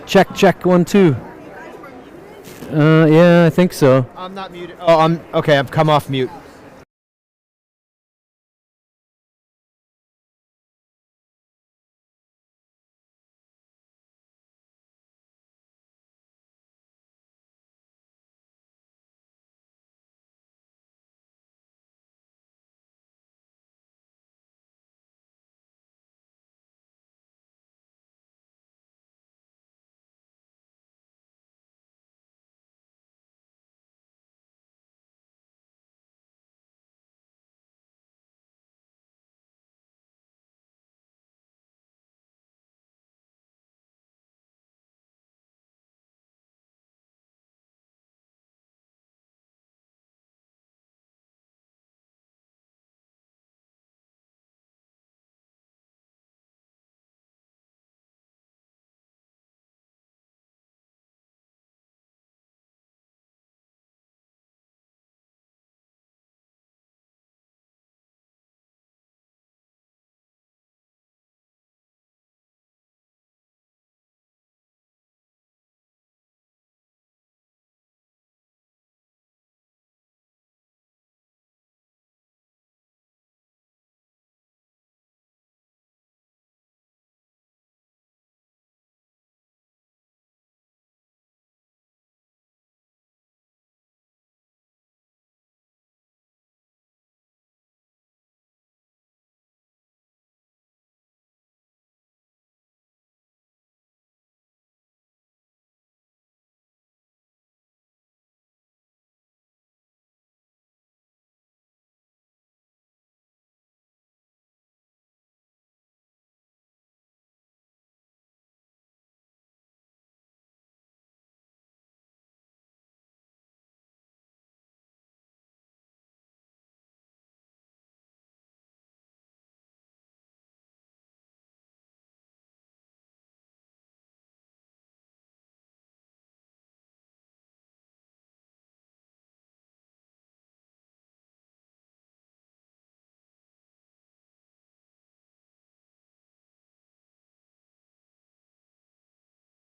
Check, check, 1, 2. Yeah, I think so. I'm not muted. Oh, I'm okay. I've come off mute.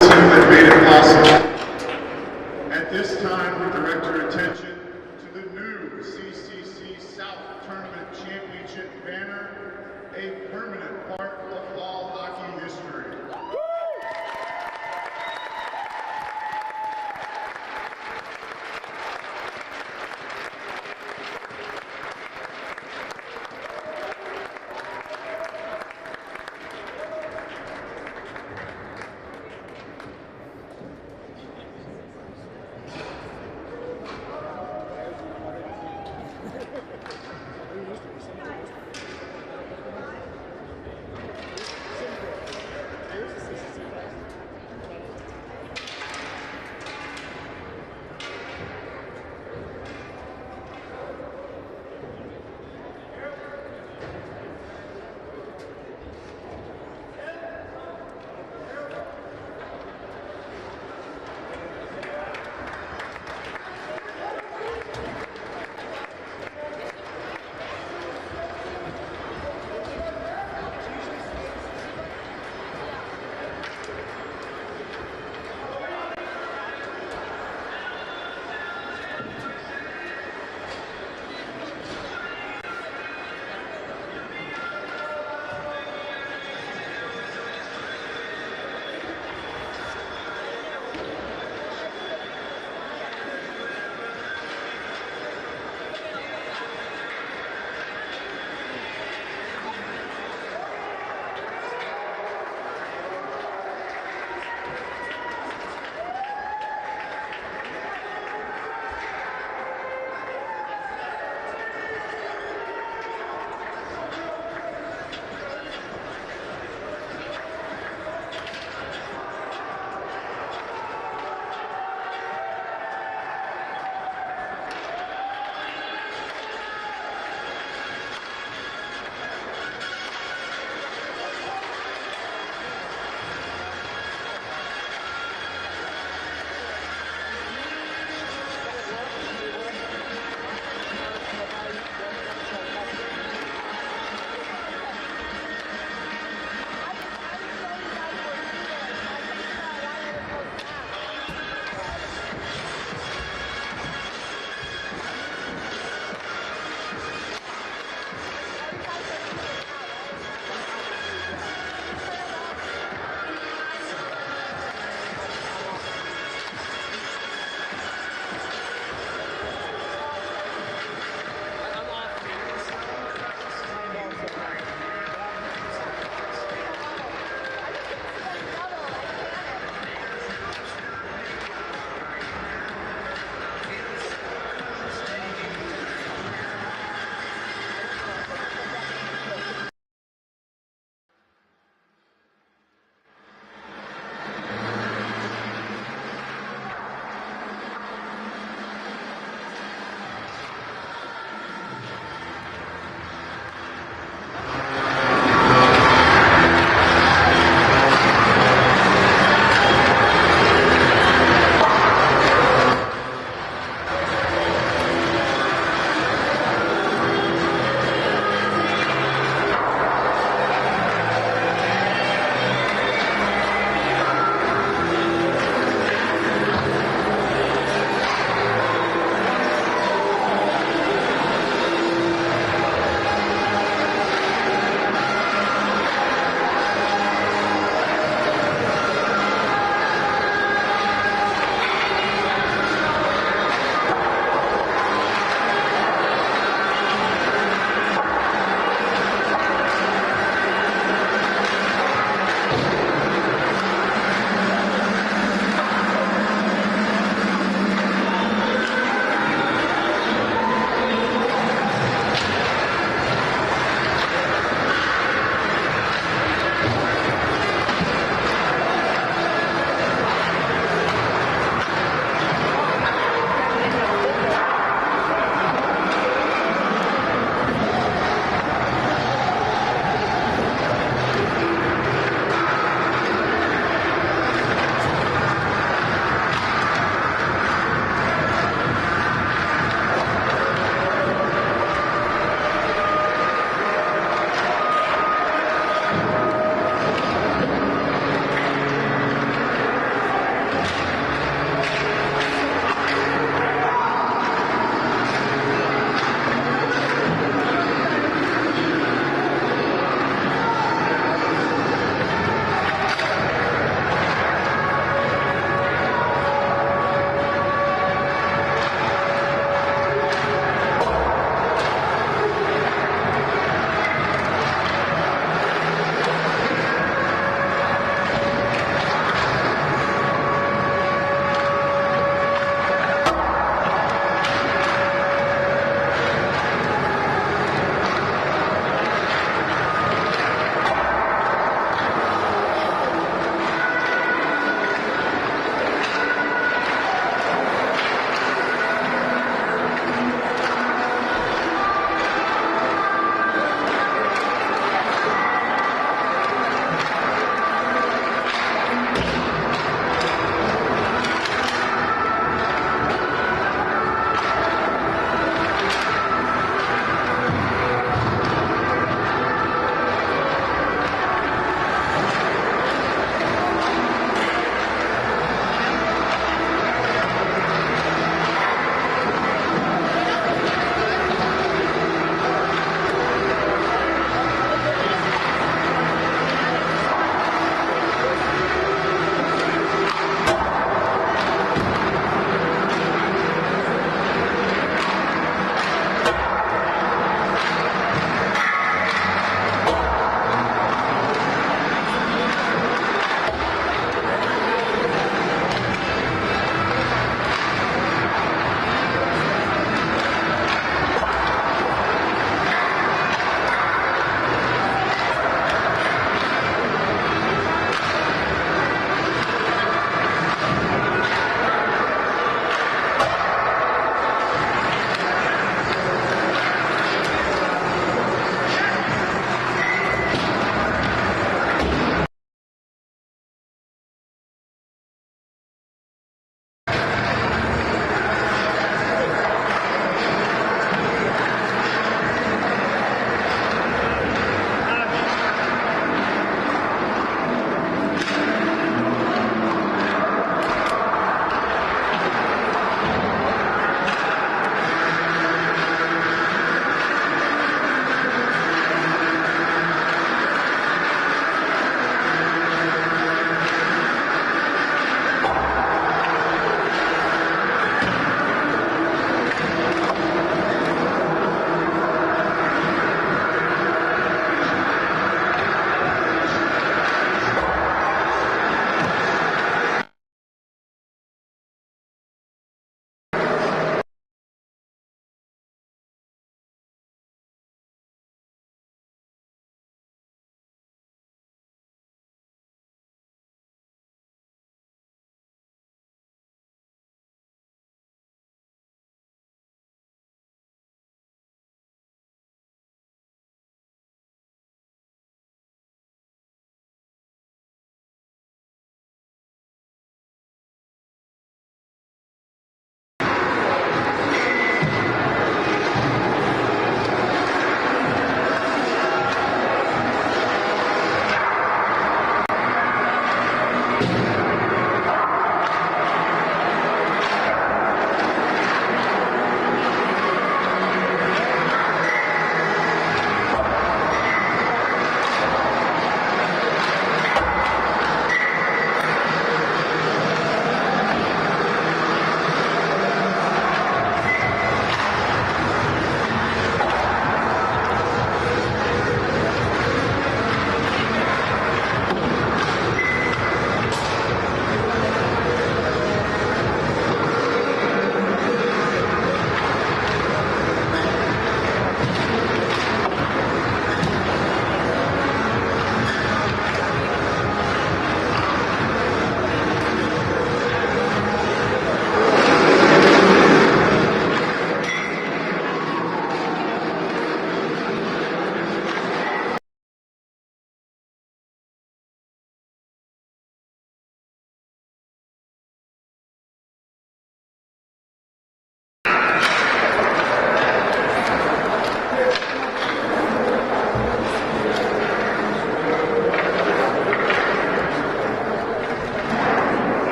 That made it possible. At this time, we direct your attention to the new CCC South Tournament Championship banner, a permanent part of fall hockey history.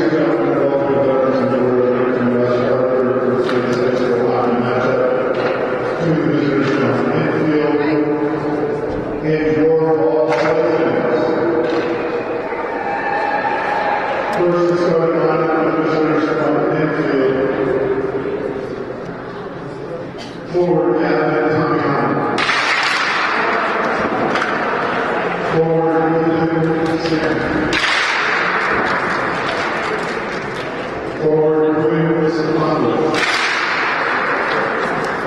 and gentlemen, welcome to veterans and viewers in West Hartford for the state sexual hockey matchup. To the visitors from Enfield and your Hall Titans. First starting on the visitors from Enfield. Forward, Captain Tommy Hahn. Forward, Ethan Sick. Forward, Williams Mondo.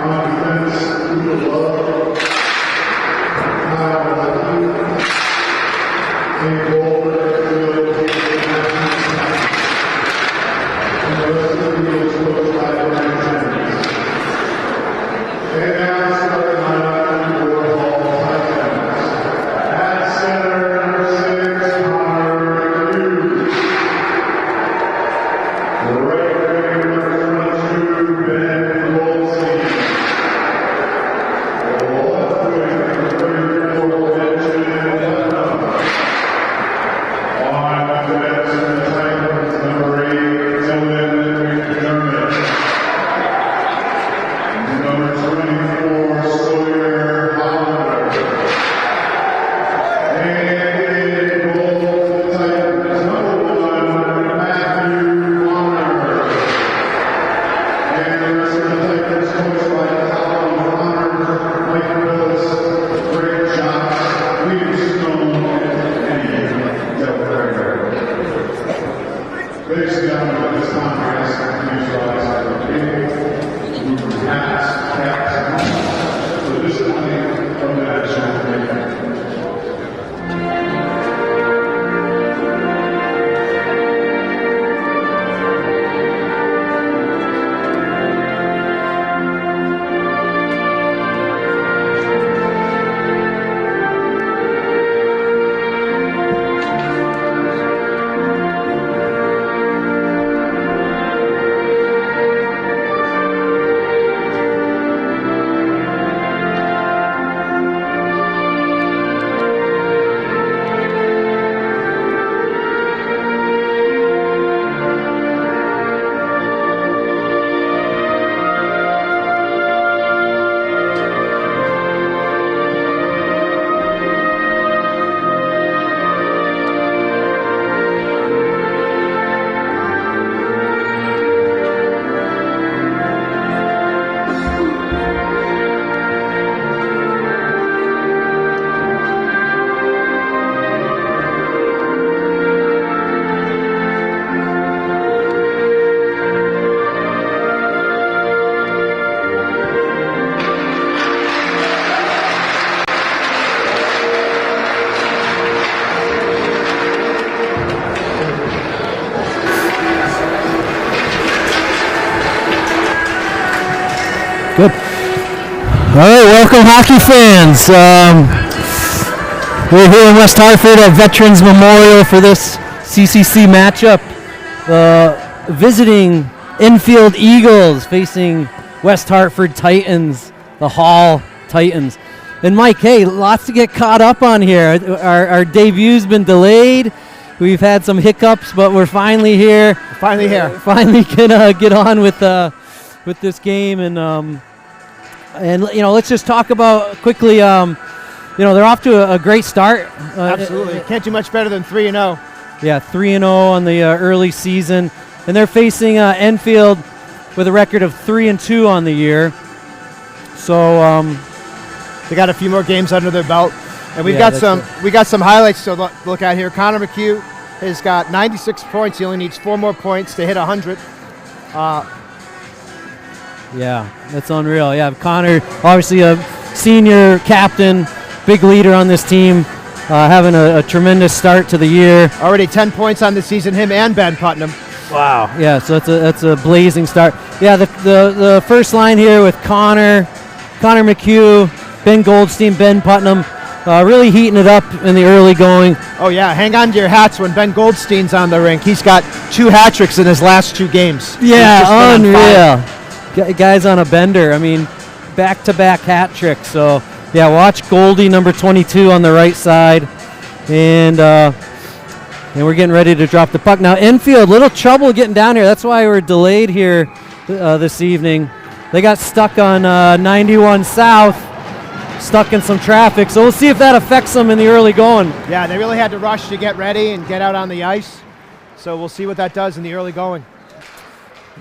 On defense, Udo Love. Kyle Lucky. And goal, Enfield, and the rest of the field is coached by Brian Jennings. And now starting on the World Hall Titans. At center, number 6, Connor Hughes. The right wing, number 22, Ben Goldstein. The left wing, number 34, Benjamin Putnam. On defense in the Titans, number 8, Dylan McDermott. Number 24, Sawyer Hollander. And in goal for the Titans, number 1, Matthew Honor. And the rest of the Titans coached by Colin Honor, Mike Willis, Greg Jocks, William Stone, and Del Prager. Ladies and gentlemen, at this time, we're asking you to rise to the table. Hats, caps, so this is the from the national committee. Good. All right, welcome hockey fans. We're here in West Hartford at Veterans Memorial for this CCC matchup. Visiting Enfield Eagles facing West Hartford Titans, the Hall Titans. And Mike, hey, lots to get caught up on here. Our debut's been delayed. We've had some hiccups, but we're finally here. Finally here. Finally can get on with this game, and you know, let's just talk about quickly. You know, they're off to a great start. Absolutely. Can't do much better than 3-0. Yeah, 3-0 on the early season, and they're facing Enfield with a record of 3-2 on the year. So They got a few more games under their belt, and we got some highlights to look at here. Connor McHugh has got 96 points. He only needs 4 more points to hit 100. Yeah, that's unreal. Yeah, Connor, obviously a senior captain, big leader on this team, having a tremendous start to the year. Already 10 points on the season, him and Ben Putnam. Wow. Yeah, so that's a blazing start. Yeah, the first line here with Connor McHugh, Ben Goldstein, Ben Putnam, really heating it up in the early going. Oh, yeah, hang on to your hats when Ben Goldstein's on the rink. He's got 2 hat tricks in his last 2 games. Yeah, unreal. Guys on a bender. I mean, back-to-back hat tricks. So, yeah, watch Goldie, number 22, on the right side. And And we're getting ready to drop the puck. Now, Enfield, little trouble getting down here. That's why we're delayed here this evening. They got stuck on 91 South, stuck in some traffic. So we'll see if that affects them in the early going. Yeah, they really had to rush to get ready and get out on the ice. So we'll see what that does in the early going.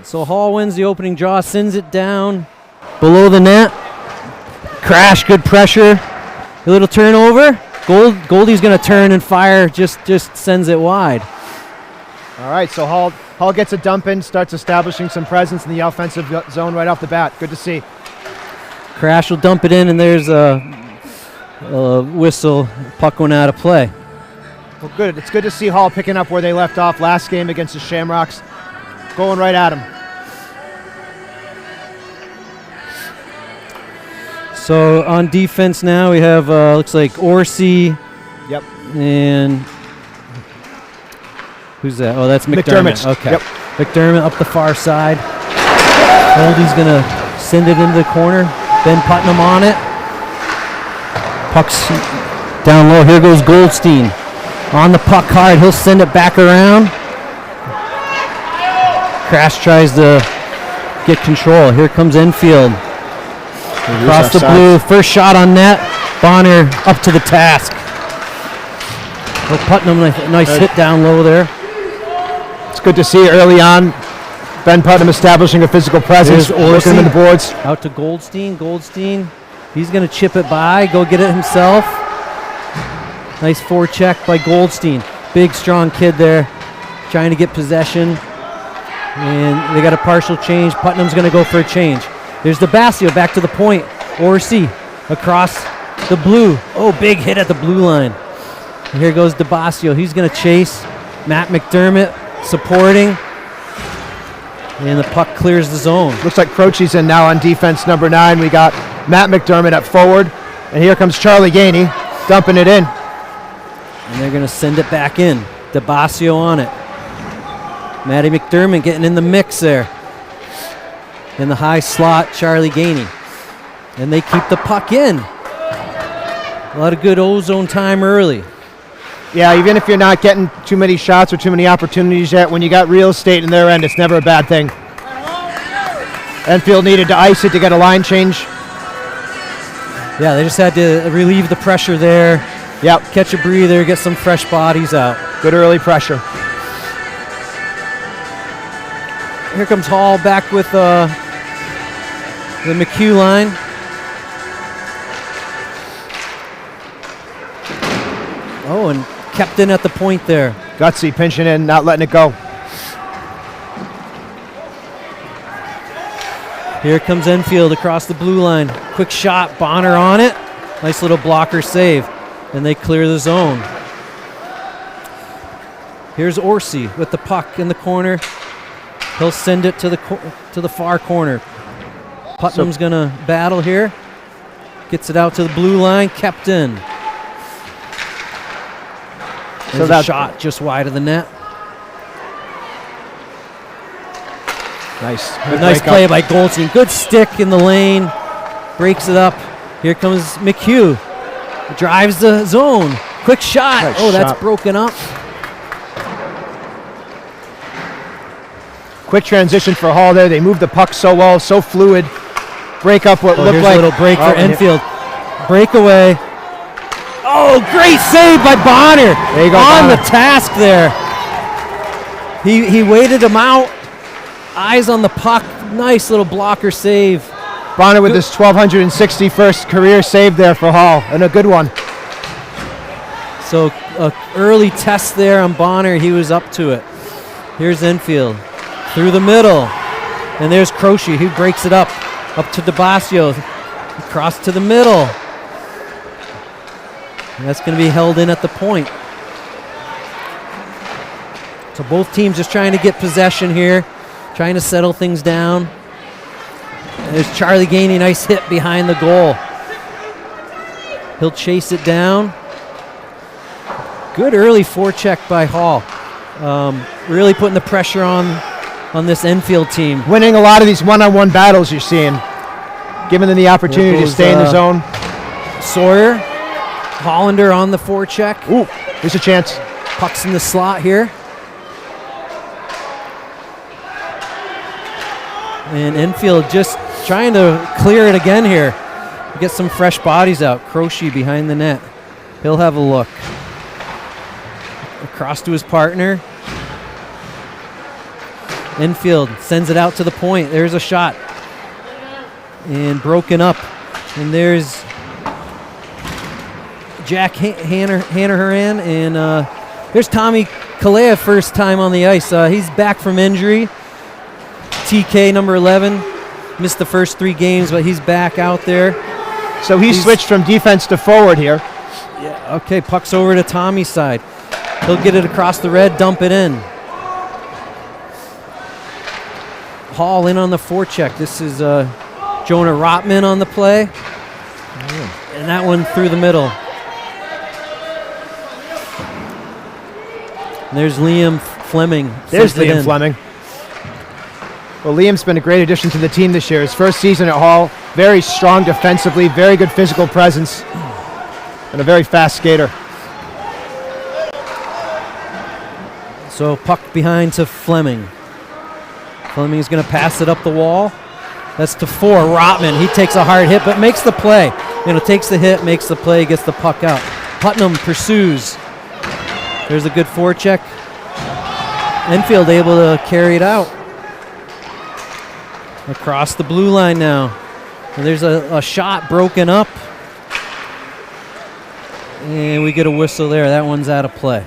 So Hall wins the opening draw, sends it down below the net. Crash, good pressure. A little turnover. Goldie's going to turn and fire, just sends it wide. All right, so Hall gets a dump in, starts establishing some presence in the offensive zone right off the bat. Good to see. Crash will dump it in, and there's a whistle. Puck went out of play. Well, good. It's good to see Hall picking up where they left off last game against the Shamrocks, going right at him. So on defense now, we have looks like Orsi. Yep. And who's that? Oh, that's McDermott. Okay. Yep. McDermott up the far side. Goldie's going to send it into the corner. Ben Putnam on it. Puck's down low. Here goes Goldstein. On the puck hard. He'll send it back around. Crash tries to get control. Here comes Enfield. Across the blue. First shot on net. Bonner up to the task. Oh, Putnam, nice hit down low there. It's good to see early on Ben Putnam establishing a physical presence, looking him in the boards. Out to Goldstein. Goldstein, he's going to chip it by, go get it himself. Nice forecheck by Goldstein. Big, strong kid there, trying to get possession. And they got a partial change. Putnam's going to go for a change. There's DeBasio back to the point. Orsi across the blue. Oh, big hit at the blue line. And here goes DeBasio. He's going to chase. Matt McDermott supporting. And the puck clears the zone. Looks like Croce's in now on defense, number 9. We got Matt McDermott at forward. And here comes Charlie Gainey dumping it in. And they're going to send it back in. DeBasio on it. Matty McDermott getting in the mix there. In the high slot, Charlie Gainey. And they keep the puck in. A lot of good ozone time early. Yeah, even if you're not getting too many shots or too many opportunities yet, when you got real estate in their end, it's never a bad thing. Enfield needed to ice it to get a line change. Yeah, they just had to relieve the pressure there. Yep. Catch a breather, get some fresh bodies out. Good early pressure. Here comes Hall back with the McHugh line. Oh, and kept in at the point there. Gutsy pinching in, not letting it go. Here comes Enfield across the blue line. Quick shot, Bonner on it. Nice little blocker save. And they clear the zone. Here's Orsi with the puck in the corner. He'll send it to the far corner. Putnam's going to battle here. Gets it out to the blue line, kept in. There's a shot just wide of the net. Nice. Nice play by Goldstein. Good stick in the lane. Breaks it up. Here comes McHugh. Drives the zone. Quick shot. Nice shot. That's broken up. Quick transition for Hall there. They moved the puck so well, so fluid. Break up what looked like a little break for Enfield. Breakaway. Oh, great save by Bonner. There you go, on Bonner. The task there. He waited him out. Eyes on the puck. Nice little blocker save. Bonner with his 1,261st career save there for Hall, and a good one. So an early test there on Bonner. He was up to it. Here's Enfield. Through the middle. And there's Croce. He breaks it up to DeBasio. Across to the middle. And that's going to be held in at the point. So both teams just trying to get possession here. Trying to settle things down. There's Charlie Gainey. Nice hit behind the goal. He'll chase it down. Good early forecheck by Hall. Really putting the pressure on this Enfield team. Winning a lot of these one-on-one battles you're seeing. Giving them the opportunity to stay in the zone. Sawyer. Hollander on the forecheck. Ooh, there's a chance. Puck's in the slot here. And Enfield just trying to clear it again here. Get some fresh bodies out. Crochet behind the net. He'll have a look. Across to his partner. Enfield sends it out to the point. There's a shot. And broken up. And there's Jack Hanrahan. And there's Tommy Kalea, first time on the ice. He's back from injury. TK, number 11. Missed the first 3 games, but he's back out there. So he's switched from defense to forward here. Yeah, okay, puck's over to Tommy's side. He'll get it across the red, dump it in. Hall in on the forecheck. This is Jonah Rotman on the play. And that one through the middle. And there's Liam Fleming. There's Liam Fleming. Well, Liam's been a great addition to the team this year. His first season at Hall, very strong defensively, very good physical presence, and a very fast skater. So puck behind to Fleming. Fleming's going to pass it up the wall. That's to 4. Rotman, he takes a hard hit, but makes the play. Takes the hit, makes the play, gets the puck out. Putnam pursues. There's a good forecheck. Enfield able to carry it out. Across the blue line now. And there's a shot broken up. And we get a whistle there. That one's out of play.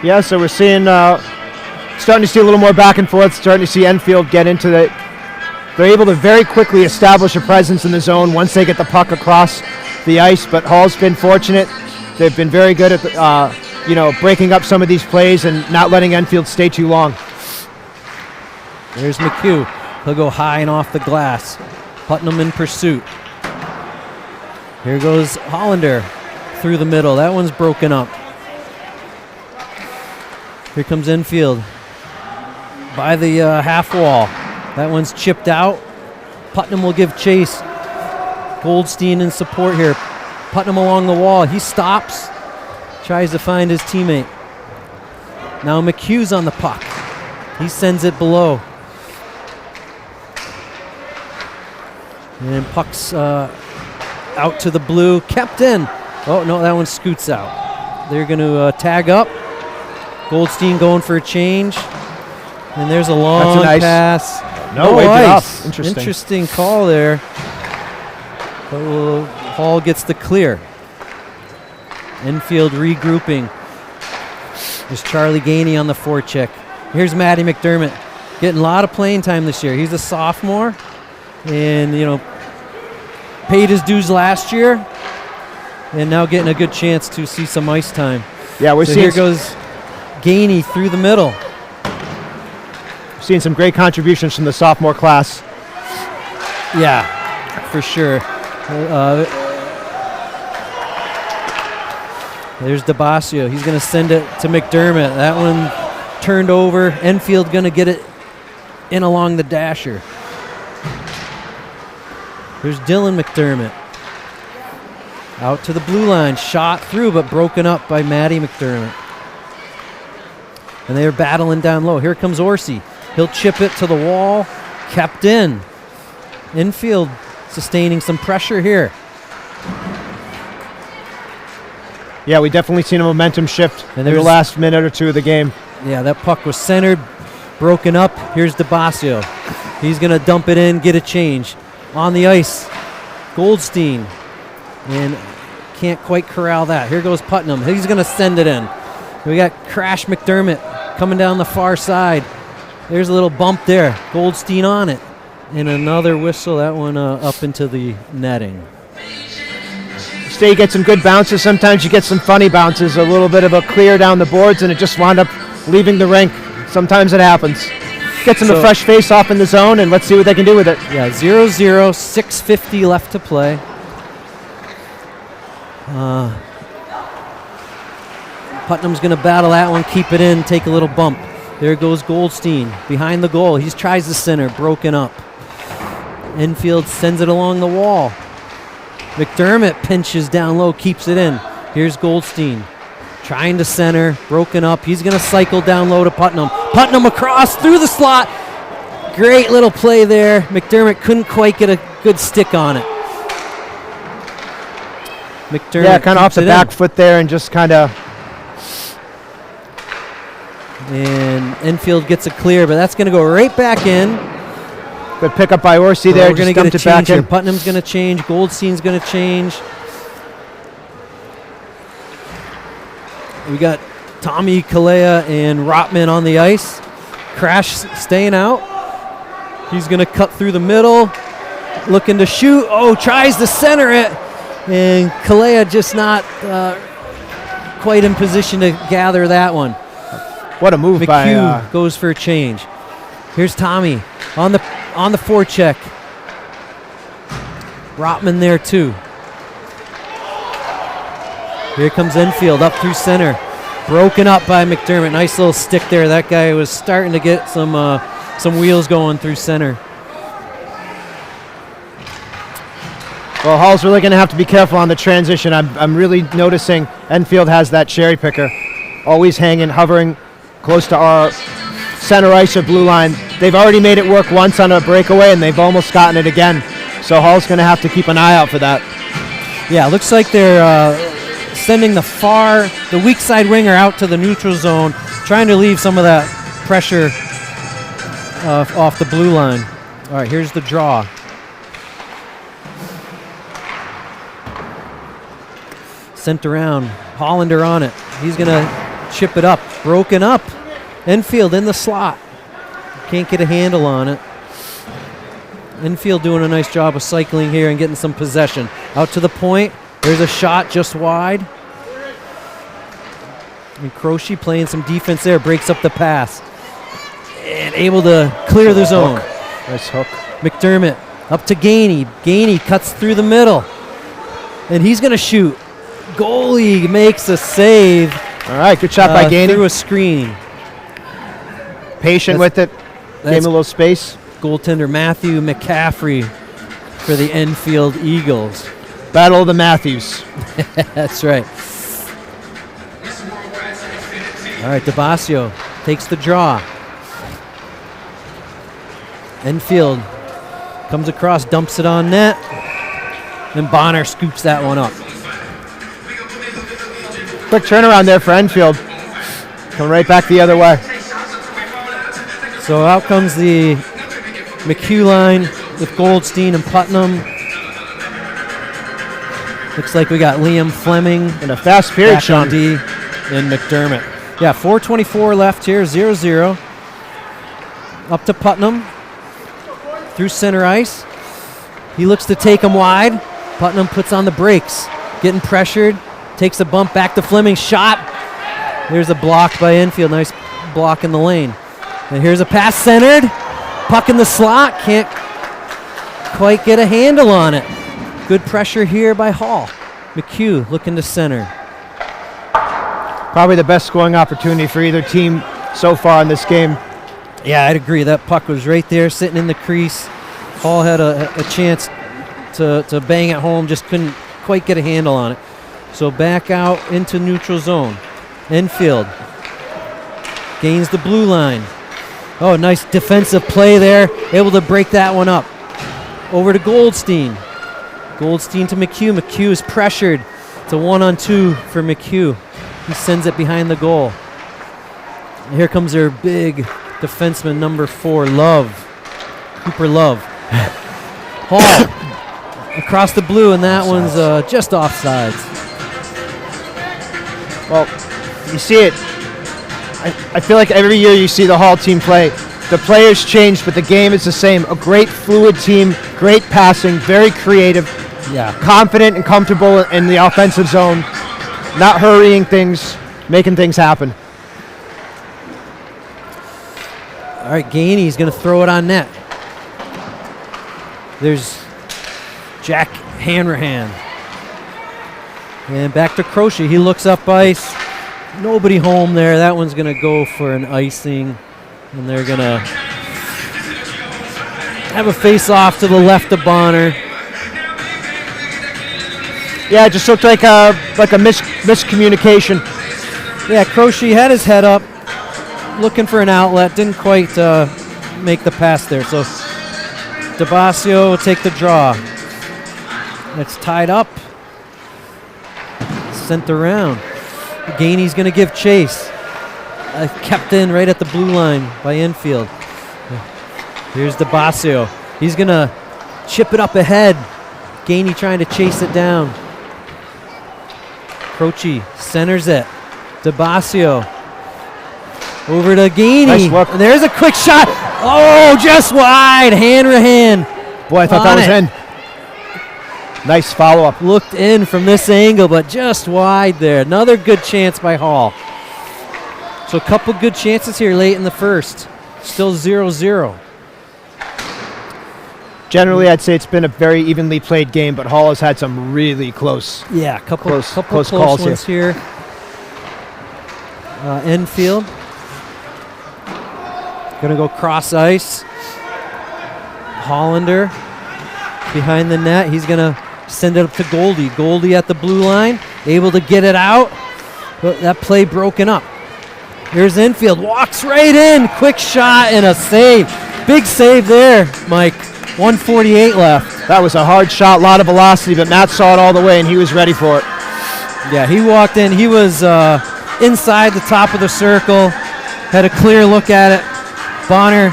Yeah, so we're seeing, starting to see a little more back and forth, starting to see Enfield get into the, they're able to very quickly establish a presence in the zone once they get the puck across the ice, but Hall's been fortunate. They've been very good at, breaking up some of these plays and not letting Enfield stay too long. There's McHugh. He'll go high and off the glass. Putnam in pursuit. Here goes Hollander through the middle. That one's broken up. Here comes Enfield by the half wall. That one's chipped out. Putnam will give chase. Goldstein in support here. Putnam along the wall. He stops. Tries to find his teammate. Now McHugh's on the puck. He sends it below. And puck's out to the blue. Kept in. Oh, no, that one scoots out. They're going to tag up. Goldstein going for a change. And there's a long pass. No way off. Interesting call there. But Hall gets the clear. Enfield regrouping. There's Charlie Gainey on the forecheck. Here's Matty McDermott getting a lot of playing time this year. He's a sophomore. And, paid his dues last year. And now getting a good chance to see some ice time. Yeah, here goes Gainey through the middle. Seeing some great contributions from the sophomore class. Yeah, for sure. There's DeBasio. He's going to send it to McDermott. That one turned over. Enfield going to get it in along the dasher. There's Dylan McDermott. Out to the blue line. Shot through, but broken up by Matty McDermott. And they're battling down low. Here comes Orsi. He'll chip it to the wall. Kept in. Enfield sustaining some pressure here. Yeah, we definitely seen a momentum shift in the last minute or two of the game. Yeah, that puck was centered, broken up. Here's DeBasio. He's going to dump it in, get a change. On the ice, Goldstein. And can't quite corral that. Here goes Putnam. He's going to send it in. We got Crash McDermott coming down the far side. There's a little bump there. Goldstein on it. And another whistle. That one up into the netting. You get some good bounces. Sometimes you get some funny bounces. A little bit of a clear down the boards, and it just wound up leaving the rink. Sometimes it happens. Gets them a fresh face off in the zone, and let's see what they can do with it. Yeah, 0-0, 6:50 left to play. Putnam's going to battle that one, keep it in, take a little bump. There goes Goldstein behind the goal. He tries the center, broken up. Enfield sends it along the wall. McDermott pinches down low, keeps it in. Here's Goldstein. trying to center, broken up. He's going to cycle down low to Putnam. Putnam across through the slot. Great little play there. McDermott couldn't quite get a good stick on it. McDermott kind of off the back foot there and just kind of. And Enfield gets a clear, but that's going to go right back in. Good pickup by Orsi there. We're going to just get a dumped it back change here. in. Putnam's going to change. Goldstein's going to change. We got Tommy Kalea and Rotman on the ice. Crash staying out. He's going to cut through the middle, looking to shoot. Oh, tries to center it. And Kalea just not quite in position to gather that one. What a move by McHugh goes for a change. Here's Tommy on the forecheck. Rotman there too. Here comes Enfield up through center. Broken up by McDermott. Nice little stick there. That guy was starting to get some wheels going through center. Well, Hall's really going to have to be careful on the transition. I'm really noticing Enfield has that cherry picker, always hanging, hovering close to our center ice or blue line. They've already made it work once on a breakaway, and they've almost gotten it again. So Hall's going to have to keep an eye out for that. Yeah, it looks like they're sending the weak side winger out to the neutral zone, trying to leave some of that pressure off the blue line. All right, here's the draw. Sent around. Hollander on it. He's going to chip it up. Broken up. Enfield in the slot. Can't get a handle on it. Enfield doing a nice job of cycling here and getting some possession. Out to the point. There's a shot just wide. And Croce playing some defense there. Breaks up the pass. And able to clear the zone. Nice hook. McDermott up to Gainey. Gainey cuts through the middle. And he's going to shoot. Goalie makes a save. All right, good shot by Gainey. Through a screen. Patient with it. Gave him a little space. Goaltender Matthew McCaffrey for the Enfield Eagles. Battle of the Matthews. That's right. All right, DeBasio takes the draw. Enfield comes across, dumps it on net. And Bonner scoops that one up. Quick turnaround there for Enfield. Come right back the other way. So out comes the McHugh line with Goldstein and Putnam. Looks like we got Liam Fleming in a fast period, back Sean. on D, and McDermott. Yeah, 4:24 left here, 0-0. Up to Putnam through center ice. He looks to take him wide. Putnam puts on the brakes, getting pressured. Takes a bump back to Fleming. Shot. There's a block by Enfield. Nice block in the lane. And here's a pass centered. Puck in the slot. Can't quite get a handle on it. Good pressure here by Hall. McHugh looking to center. Probably the best scoring opportunity for either team so far in this game. Yeah, I'd agree. That puck was right there sitting in the crease. Hall had a chance to bang it home. Just couldn't quite get a handle on it. So back out into neutral zone. Enfield gains the blue line. Oh, nice defensive play there. Able to break that one up. Over to Goldstein. Goldstein to McHugh. McHugh is pressured. It's a 1-on-2 for McHugh. He sends it behind the goal. And here comes their big defenseman, number 4, Love. Cooper Love. Hall across the blue, and that one's just offsides. Well, you see it. I feel like every year you see the Hall team play, the players change, but the game is the same. A great fluid team, great passing, very creative, confident and comfortable in the offensive zone, not hurrying things, making things happen. All right, Gainey's going to throw it on net. There's Jack Hanrahan. And back to Croce. He looks up ice. Nobody home there. That one's going to go for an icing. And they're going to have a face-off to the left of Bonner. Yeah, it just looked like a miscommunication. Yeah, Croce had his head up, looking for an outlet. Didn't quite make the pass there. So DeBasio will take the draw. It's tied up. Sent around. Gainey's going to give chase. Kept in right at the blue line by Enfield. Here's DeBasio. He's going to chip it up ahead. Gainey trying to chase it down. Croce centers it. DeBasio over to Gainey. Nice look. And there's a quick shot. Oh, just wide. Hand. Boy, I thought that was in. Nice follow-up. Looked in from this angle, but just wide there. Another good chance by Hall. So a couple good chances here late in the first. Still 0-0. Generally, I'd say it's been a very evenly played game, but Hall has had some really close. Yeah, a couple close close calls ones here. Enfield. Gonna go cross ice. Hollander behind the net. He's gonna send it up to Goldie. Goldie at the blue line, able to get it out, but that play broken up. Here's Enfield, walks right in, quick shot and a save. Big save there, Mike. 1:48 left. That was a hard shot, a lot of velocity, but Matt saw it all the way and he was ready for it. Yeah, he walked in. He was inside the top of the circle, had a clear look at it. Bonner,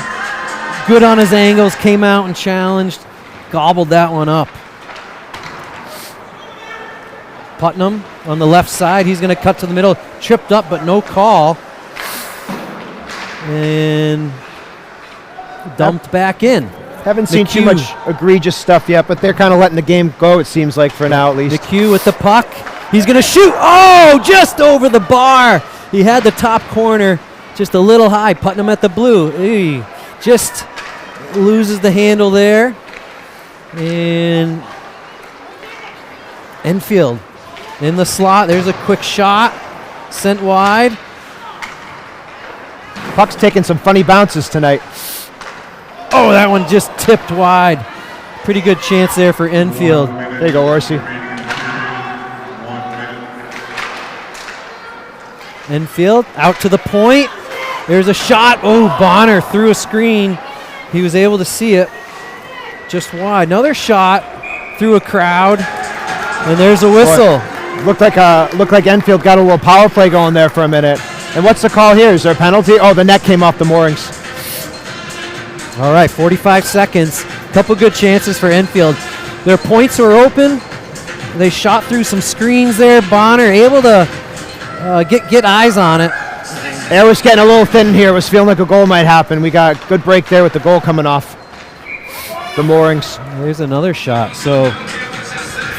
good on his angles, came out and challenged, gobbled that one up. Putnam on the left side. He's going to cut to the middle. Tripped up, but no call. And dumped back in. Haven't seen too much egregious stuff yet, but they're kind of letting the game go, it seems like, for now at least. McHugh with the puck. He's going to shoot. Oh, just over the bar. He had the top corner just a little high. Putnam at the blue. Eey. Just loses the handle there. And Enfield in the slot. There's a quick shot. Sent wide. Puck's taking some funny bounces tonight. Oh, that one just tipped wide. Pretty good chance there for Enfield. There you go, Orsi. Enfield out to the point. There's a shot. Oh, Bonner through a screen. He was able to see it just wide. Another shot through a crowd. And there's a whistle. Boy, looked like Enfield got a little power play going there for a minute. And what's the call here? Is there a penalty? Oh, the net came off the moorings. All right, 45 seconds. Couple good chances for Enfield. Their points were open. They shot through some screens there. Bonner able to get eyes on it. Air was getting a little thin here. It was feeling like a goal might happen. We got a good break there with the goal coming off the moorings. There's another shot. So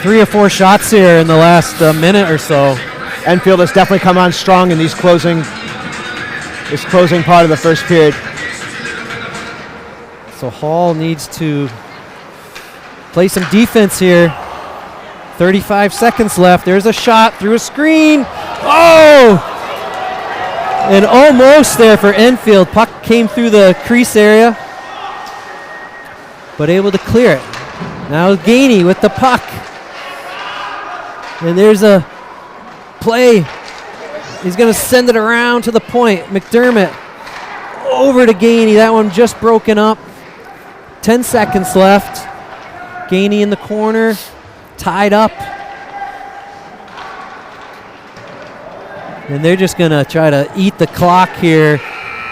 3 or 4 shots here in the last minute or so. Enfield has definitely come on strong in this closing part of the first period. So Hall needs to play some defense here. 35 seconds left. There's a shot through a screen. Oh! And almost there for Enfield. Puck came through the crease area, but able to clear it. Now Gainey with the puck. And there's a play. He's going to send it around to the point. McDermott over to Gainey. That one just broken up. 10 seconds left. Gainey in the corner. Tied up. And they're just going to try to eat the clock here.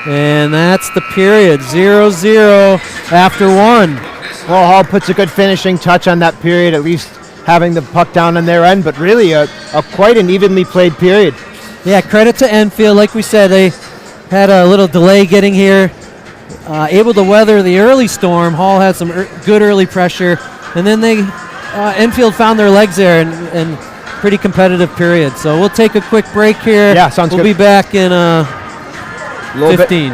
And that's the period. 0-0 after 1. Well, Hall puts a good finishing touch on that period, at least having the puck down on their end, but really a quite an evenly played period. Yeah, credit to Enfield. Like we said, they had a little delay getting here. Able to weather the early storm. Hall had some good early pressure. And then Enfield found their legs there and pretty competitive period. So we'll take a quick break here. Yeah, sounds good. We'll be back in 15.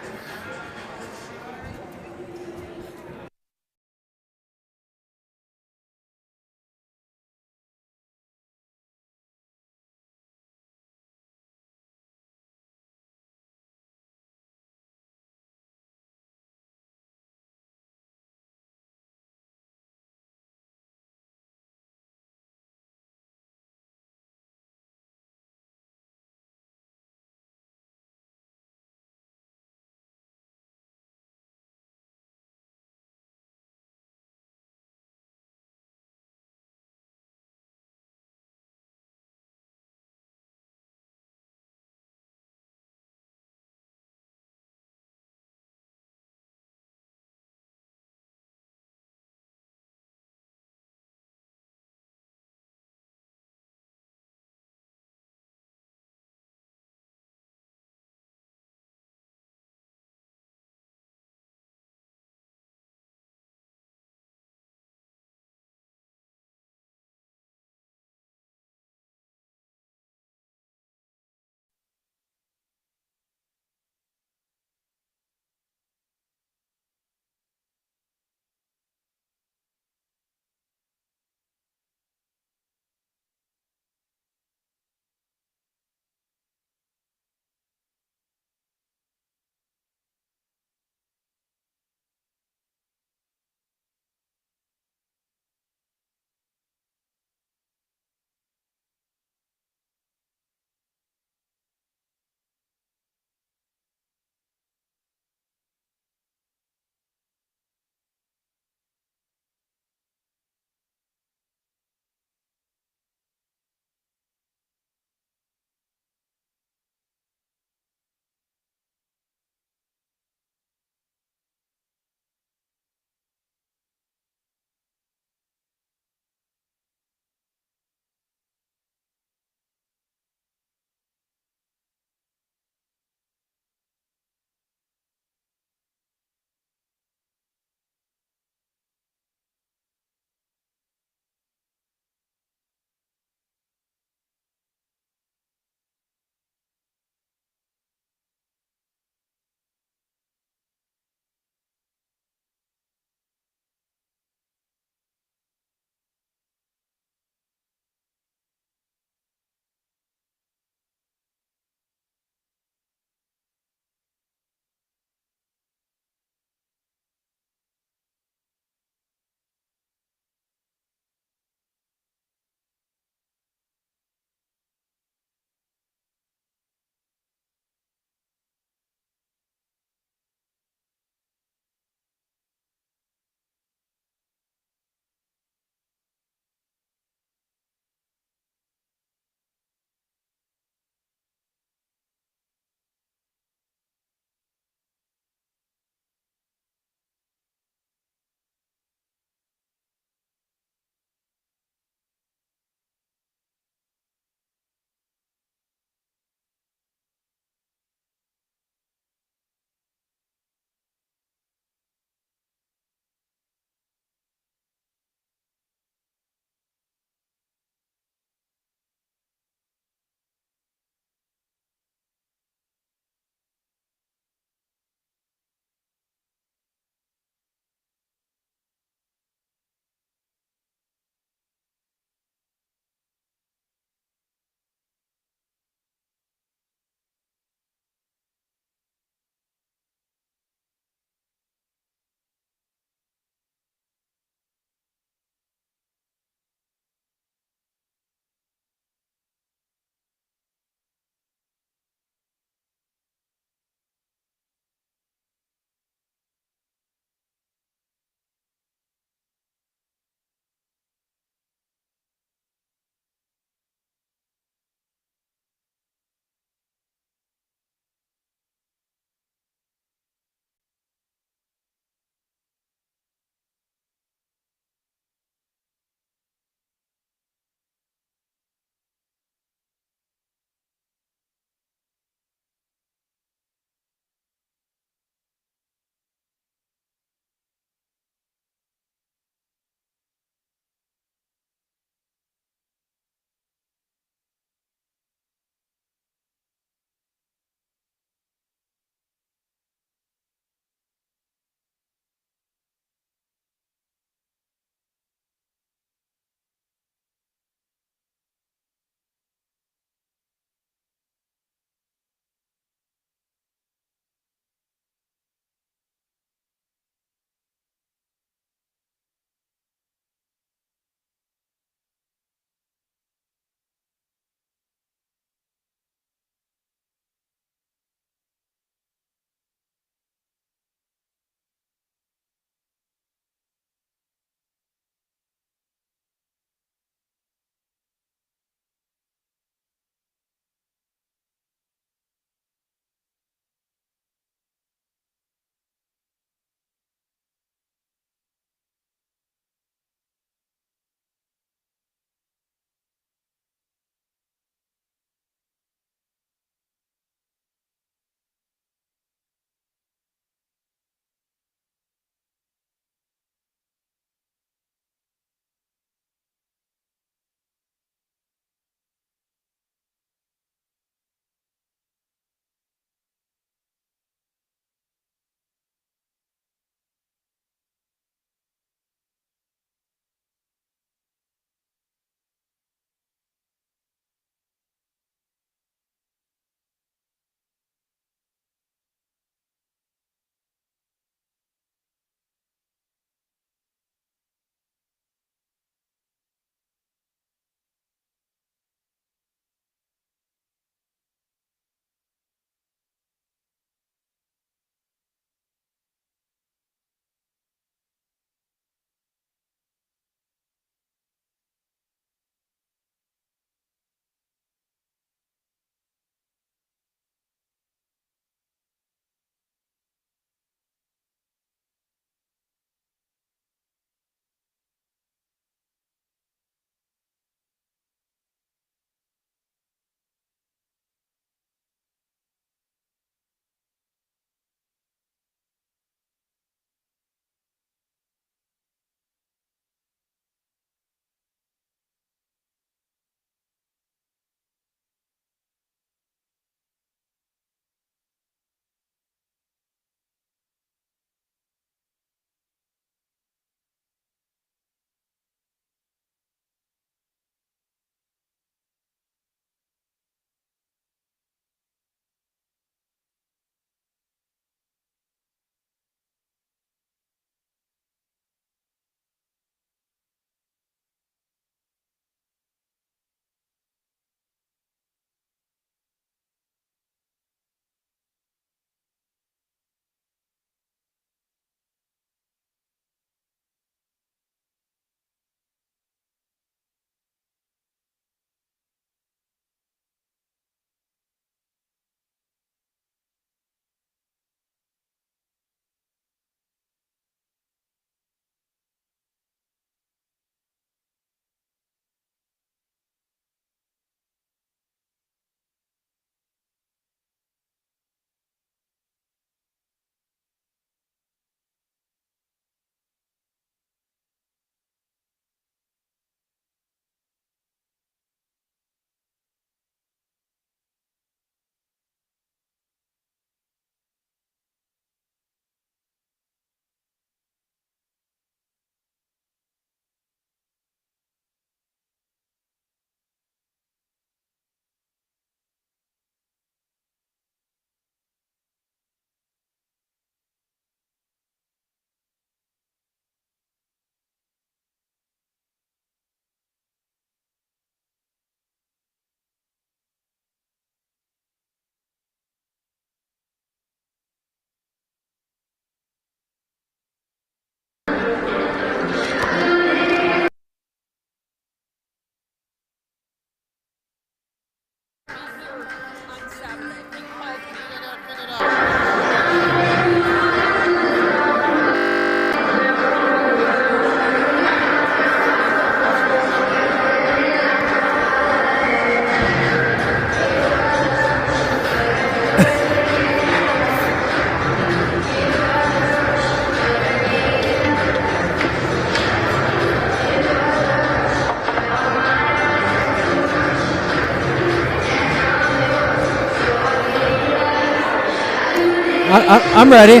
I'm ready.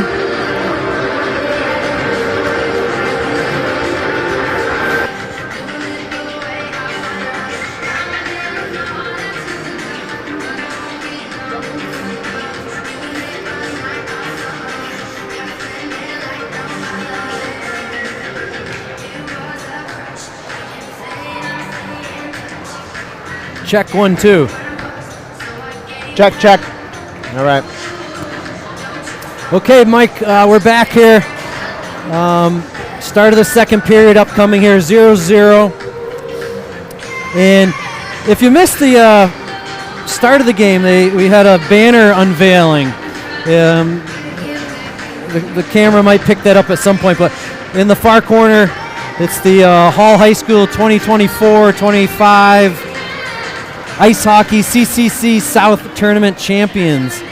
Check 1, 2. Check, check. All right. Okay, Mike, we're back here. Start of the second period upcoming here, 0-0. And if you missed the start of the game, we had a banner unveiling. The camera might pick that up at some point, but in the far corner, it's the Hall High School 2024-25 Ice Hockey CCC South Tournament Champions.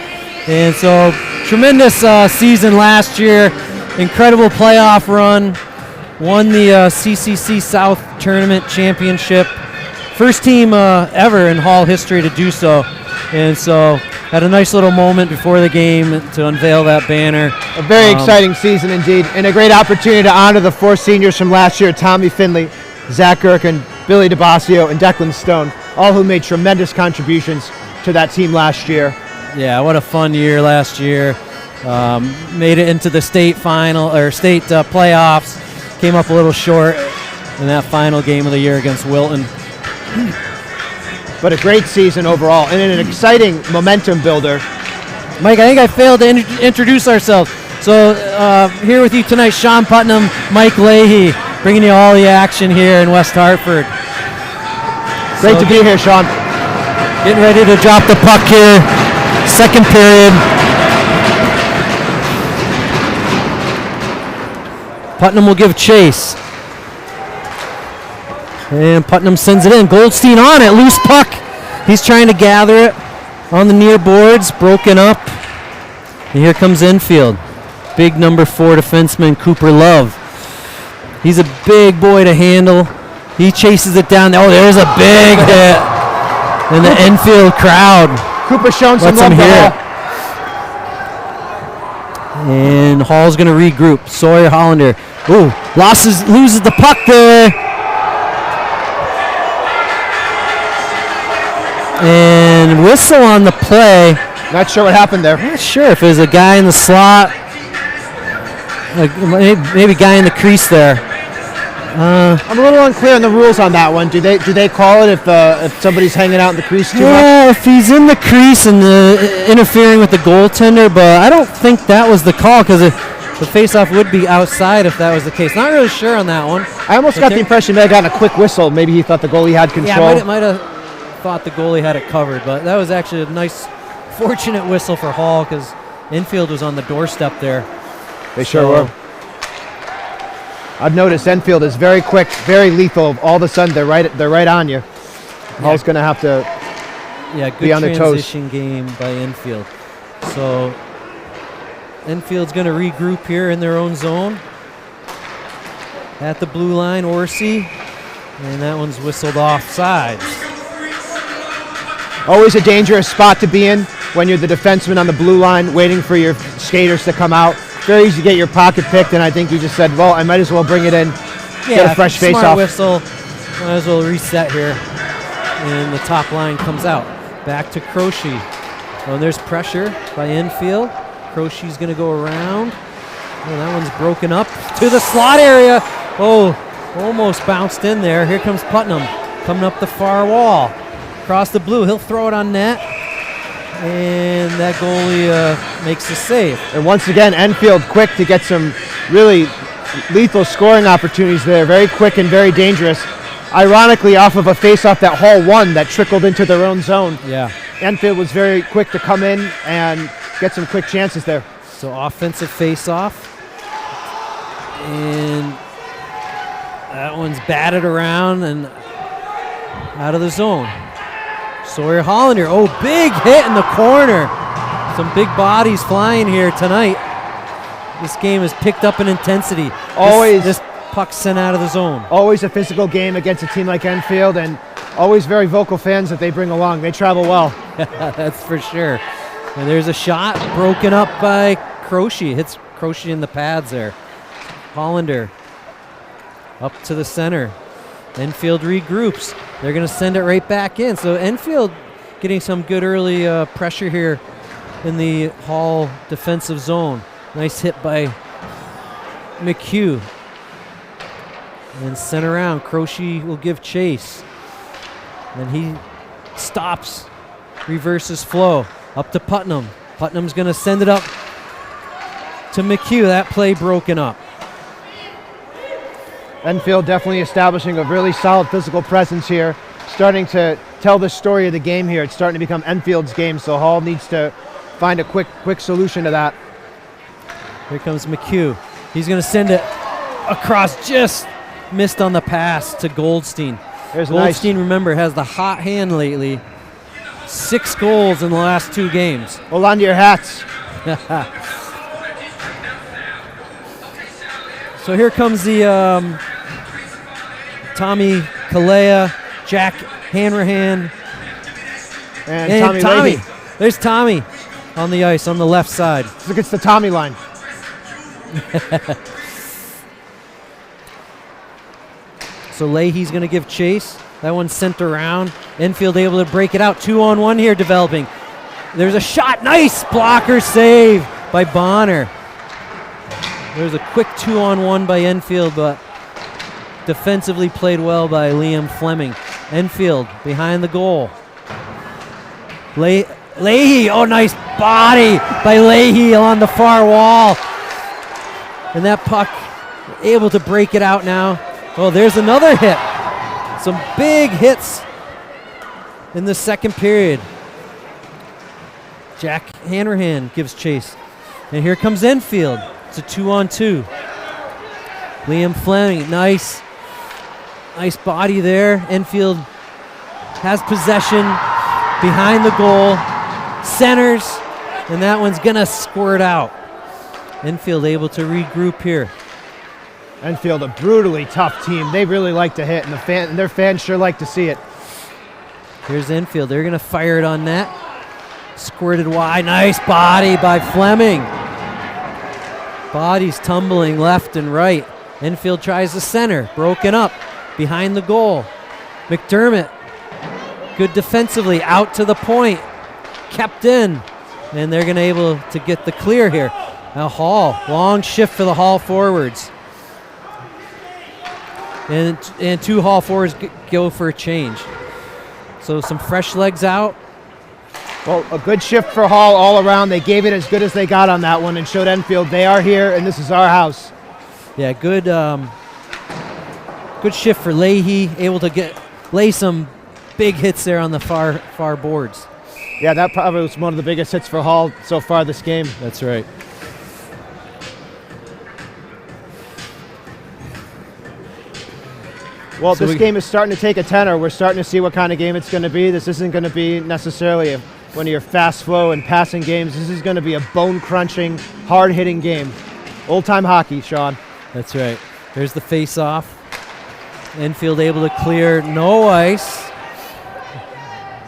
And so, tremendous season last year, incredible playoff run, won the CCC South Tournament Championship. First team ever in Hall history to do so. And so, had a nice little moment before the game to unveil that banner. A very exciting season indeed, and a great opportunity to honor the 4 seniors from last year, Tommy Finley, Zach Gherkin, Billy DeBasio, and Declan Stone, all who made tremendous contributions to that team last year. Yeah, what a fun year last year. Made it into the state final, or state playoffs, came up a little short in that final game of the year against Wilton. But a great season overall, and an exciting momentum builder. Mike, I think I failed to introduce ourselves. So here with you tonight, Sean Putnam, Mike Leahy, bringing you all the action here in West Hartford. Great to be here, Sean. Getting ready to drop the puck here, second period. Putnam will give chase. And Putnam sends it in. Goldstein on it, loose puck. He's trying to gather it on the near boards, broken up. And here comes Enfield. Big number 4 defenseman, Cooper Love. He's a big boy to handle. He chases it down. Oh, there's a big hit. And the Enfield crowd Cooper showing some lets love him to hear Hall. it. And Hall's going to regroup. Sawyer Hollander. Ooh, loses the puck there. And whistle on the play. Not sure what happened there. Not sure if there's a guy in the slot, maybe guy in the crease there. I'm a little unclear on the rules on that one. Do they call it if somebody's hanging out in the crease too much? Yeah, if he's in the crease and interfering with the goaltender, but I don't think that was the call because the faceoff would be outside if that was the case. Not really sure on that one. I almost got the impression they had gotten a quick whistle. Maybe he thought the goalie had control. Yeah, might have thought the goalie had it covered, but that was actually a nice, fortunate whistle for Hall because Enfield was on the doorstep there. They sure were. I've noticed Enfield is very quick, very lethal. All of a sudden, they're right on you. Hall's going to have to be on their toes. Good transition game by Enfield. So Enfield's going to regroup here in their own zone. At the blue line, Orsi, and that one's whistled offsides. Always a dangerous spot to be in when you're the defenseman on the blue line waiting for your skaters to come out. Very easy to get your pocket picked, and I think you just said, well, I might as well bring it in, get a fresh face off. Whistle, might as well reset here. And the top line comes out. Back to Croce. Oh, and there's pressure by Enfield. Croce's going to go around. Oh, that one's broken up to the slot area. Oh, almost bounced in there. Here comes Putnam coming up the far wall. Across the blue, he'll throw it on net. And that goalie makes the save. And once again, Enfield quick to get some really lethal scoring opportunities there. Very quick and very dangerous. Ironically, off of a face-off that Hall won that trickled into their own zone. Yeah. Enfield was very quick to come in and get some quick chances there. So offensive face-off. And that one's batted around and out of the zone. Sawyer Hollander, oh, big hit in the corner. Some big bodies flying here tonight. This game has picked up in intensity. Always. This puck sent out of the zone. Always a physical game against a team like Enfield, and always very vocal fans that they bring along. They travel well. That's for sure. And there's a shot broken up by Croce. Hits Croce in the pads there. Hollander up to the center. Enfield regroups. They're going to send it right back in. So Enfield getting some good early pressure here in the Hall defensive zone. Nice hit by McHugh. And sent around. Croce will give chase. And he stops, reverses flow. Up to Putnam. Putnam's going to send it up to McHugh. That play broken up. Enfield definitely establishing a really solid physical presence here, starting to tell the story of the game here. It's starting to become Enfield's game, so Hall needs to find a quick solution to that. Here comes McHugh. He's going to send it across, just missed on the pass to Goldstein. There's Goldstein, nice. remember, has the hot hand lately. 6 goals in the last 2 games. Hold on to your hats. So here comes the Tommy Kalea, Jack Hanrahan, And Tommy. Leahy. There's Tommy on the ice on the left side. Look, it's the Tommy line. So Leahy's going to give chase. That one's sent around. Enfield able to break it out. 2-on-1 here developing. There's a shot. Nice blocker save by Bonner. There's a quick 2-on-1 by Enfield, but defensively played well by Liam Fleming. Enfield behind the goal. Leahy. Oh, nice body by Leahy on the far wall. And that puck able to break it out now. Oh, there's another hit. Some big hits in the second period. Jack Hanrahan gives chase. And here comes Enfield. It's a 2-on-2. Liam Fleming, nice body there. Enfield has possession behind the goal. Centers, and that one's going to squirt out. Enfield able to regroup here. Enfield, a brutally tough team. They really like to hit, and their fans sure like to see it. Here's Enfield. They're going to fire it on net. Squirted wide. Nice body by Fleming. Bodies tumbling left and right. Enfield tries the center. Broken up behind the goal. McDermott, good defensively, out to the point. Kept in. And they're going to able to get the clear here. Now Hall, long shift for the Hall forwards. And 2 Hall forwards go for a change. So some fresh legs out. Well, a good shift for Hall all around. They gave it as good as they got on that one and showed Enfield they are here and this is our house. Yeah, good shift for Leahy, able to lay some big hits there on the far boards. Yeah, that probably was one of the biggest hits for Hall so far this game. That's right. Well, So this game is starting to take a tenor. We're starting to see what kind of game it's going to be. This isn't going to be necessarily one of your fast flow and passing games. This is going to be a bone-crunching, hard-hitting game. Old-time hockey, Sean. That's right. There's the face-off. Enfield able to clear, no ice.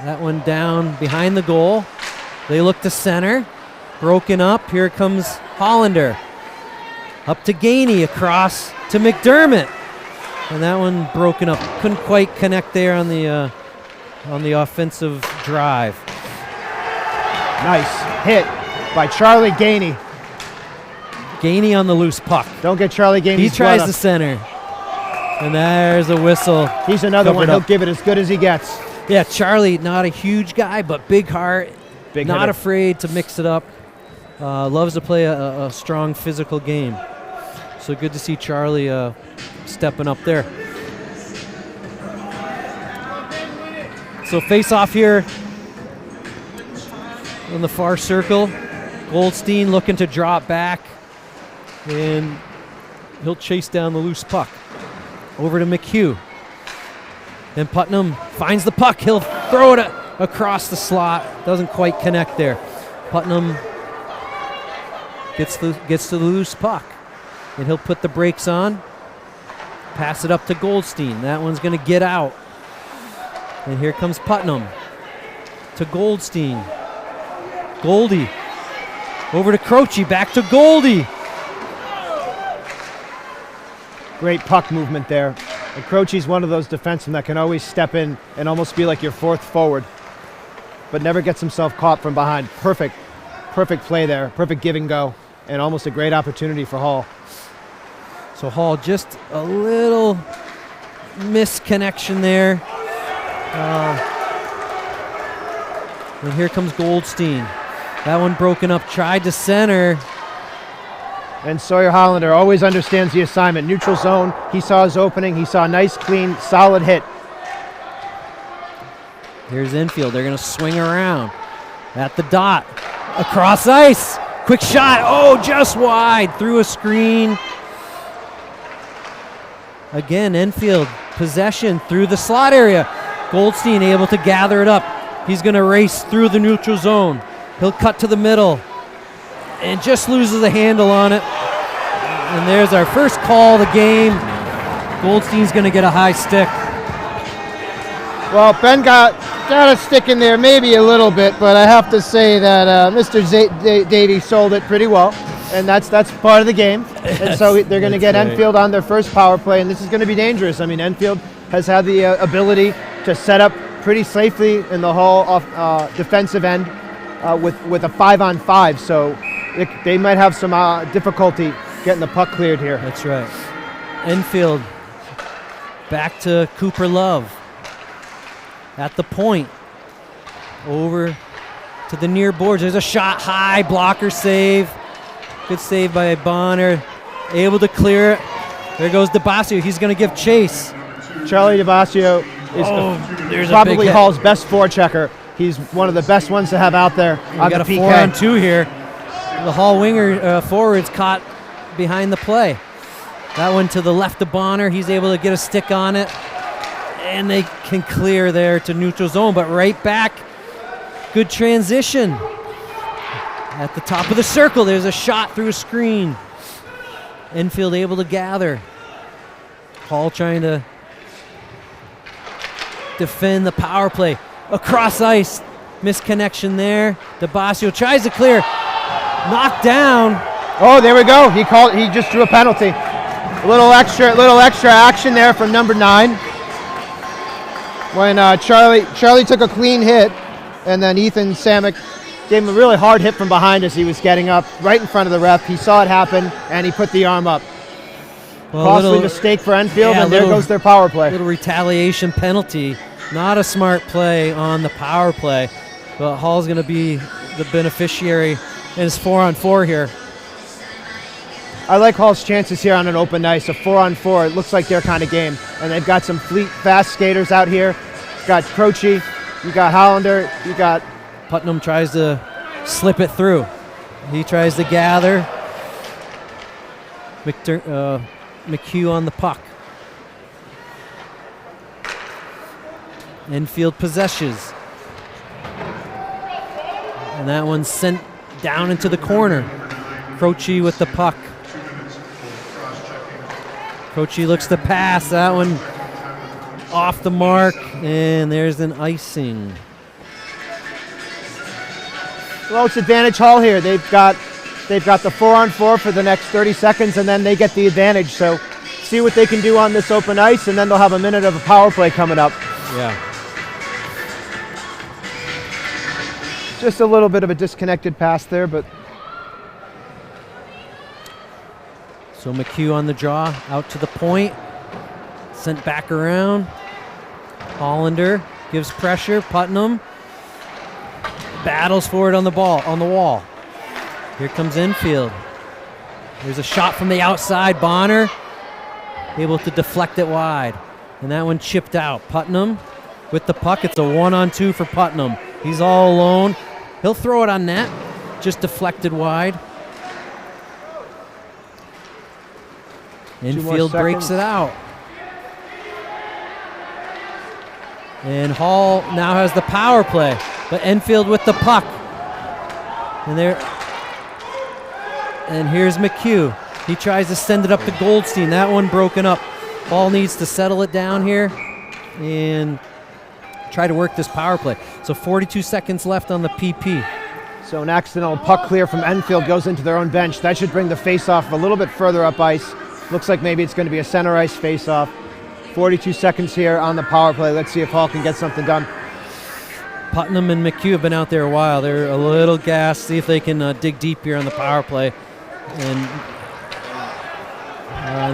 That one down behind the goal. They look to center. Broken up. Here comes Hollander. Up to Gainey, across to McDermott. And that one broken up. Couldn't quite connect there on the offensive drive. Nice hit by Charlie Gainey. Gainey on the loose puck. Don't get Charlie Gainey. He tries the center. And there's a whistle. He's another one. He'll up. give it as good as he gets. Yeah, Charlie, not a huge guy, but big heart. Big not hitter. afraid to mix it up. Loves to play a strong physical game. So good to see Charlie stepping up there. So face off here in the far circle. Goldstein looking to drop back, and he'll chase down the loose puck. Over to McHugh. And Putnam finds the puck. He'll throw it across the slot. Doesn't quite connect there. Putnam gets to the loose puck. And he'll put the brakes on. Pass it up to Goldstein. That one's going to get out. And here comes Putnam to Goldstein. Goldie Over to Croce, back to Goldie. Great puck movement there. And Croce's one of those defensemen that can always step in and almost be like your fourth forward, but never gets himself caught from behind. Perfect play there. Perfect give and go, and almost a great opportunity for Hall. So Hall just a little misconnection there. And here comes Goldstein. That one broken up, tried to center. And Sawyer Hollander always understands the assignment. Neutral zone, he saw his opening. He saw a nice, clean, solid hit. Here's Enfield. They're going to swing around at the dot. Across ice. Quick shot. Oh, just wide. Through a screen. Again, Enfield. Possession through the slot area. Goldstein able to gather it up. He's going to race through the neutral zone. He'll cut to the middle and just loses the handle on it. And there's our first call of the game. Goldstein's going to get a high stick. Well, Ben got a stick in there, maybe a little bit, but I have to say that Mr. Davies sold it pretty well, and that's part of the game. And so they're going to get Enfield on their first power play, and this is going to be dangerous. I mean, Enfield has had the ability to set up pretty safely in the whole defensive end with a 5-on-5, so they might have some difficulty getting the puck cleared here. That's right. Enfield back to Cooper Love. At the point, over to the near boards. There's a shot high, blocker save. Good save by Bonner. Able to clear it. There goes DeBasio. He's going to give chase. Charlie DeBasio is probably Hall's best forechecker. He's one of the best ones to have out there on the PK. We got a 4-on-2 here. The Hall winger forwards caught behind the play. That one to the left of Bonner. He's able to get a stick on it. And they can clear there to neutral zone, but right back. Good transition. At the top of the circle, there's a shot through a screen. Enfield able to gather. Hall trying to defend the power play. Across ice, misconnection there. DeBasio tries to clear. Knocked down. Oh, there we go. He just drew a penalty. A little extra action there from number 9. When Charlie took a clean hit, and then Ethan Samick gave him a really hard hit from behind as he was getting up, right in front of the ref. He saw it happen, and he put the arm up. Well, costly mistake for Enfield, and there goes their power play. Little retaliation penalty. Not a smart play on the power play, but Hall's going to be the beneficiary, and it's 4-on-4 here. I like Hall's chances here on an open ice. A 4-on-4, it looks like their kind of game. And they've got some fleet, fast skaters out here. You got Croce, you got Hollander, you got... Putnam tries to slip it through. He tries to gather. McHugh on the puck. Enfield possessions. And that one's sent down into the corner. Croce with the puck. Croce looks to pass. That one off the mark, and there's an icing. Well, it's advantage Hall here. They've got the 4-on-4 for the next 30 seconds, and then they get the advantage. So see what they can do on this open ice, and then they'll have a minute of a power play coming up. Yeah. Just a little bit of a disconnected pass there, but... So McHugh on the draw, out to the point, sent back around. Hollander gives pressure. Putnam battles for it on the wall. Here comes Enfield. There's a shot from the outside. Bonner able to deflect it wide, and that one chipped out. Putnam with the puck. It's a 1-on-2 for Putnam. He's all alone. He'll throw it on net, just deflected wide. Enfield breaks it out. And Hall now has the power play, but Enfield with the puck. And here's McHugh. He tries to send it up to Goldstein. That one broken up. Hall needs to settle it down here and try to work this power play. So 42 seconds left on the PP. So an accidental puck clear from Enfield goes into their own bench. That should bring the face-off a little bit further up ice. Looks like maybe it's going to be a center ice face-off. 42 seconds here on the power play. Let's see if Hall can get something done. Putnam and McHugh have been out there a while. They're a little gassed. See if they can dig deep here on the power play. And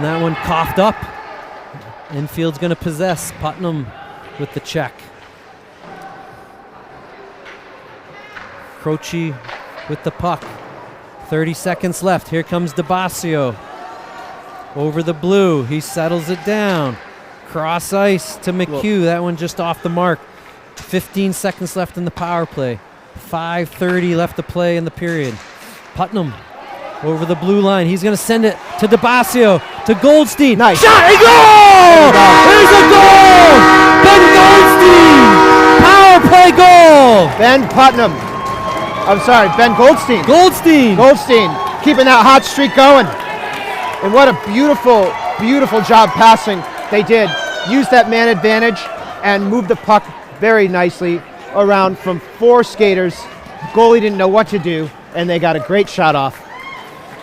that one coughed up. Enfield's going to possess. Putnam with the check. Croce with the puck. 30 seconds left. Here comes DeBasio. Over the blue. He settles it down. Cross ice to McHugh. That one just off the mark. 15 seconds left in the power play. 5:30 left to play in the period. Putnam over the blue line. He's going to send it to DeBasio, to Goldstein. Nice. Shot and goal! There's a goal! Ben Goldstein! Power play goal! Ben Goldstein. Goldstein keeping that hot streak going. And what a beautiful, beautiful job passing they did. Use that man advantage and move the puck very nicely around from 4 skaters. Goalie didn't know what to do, and they got a great shot off.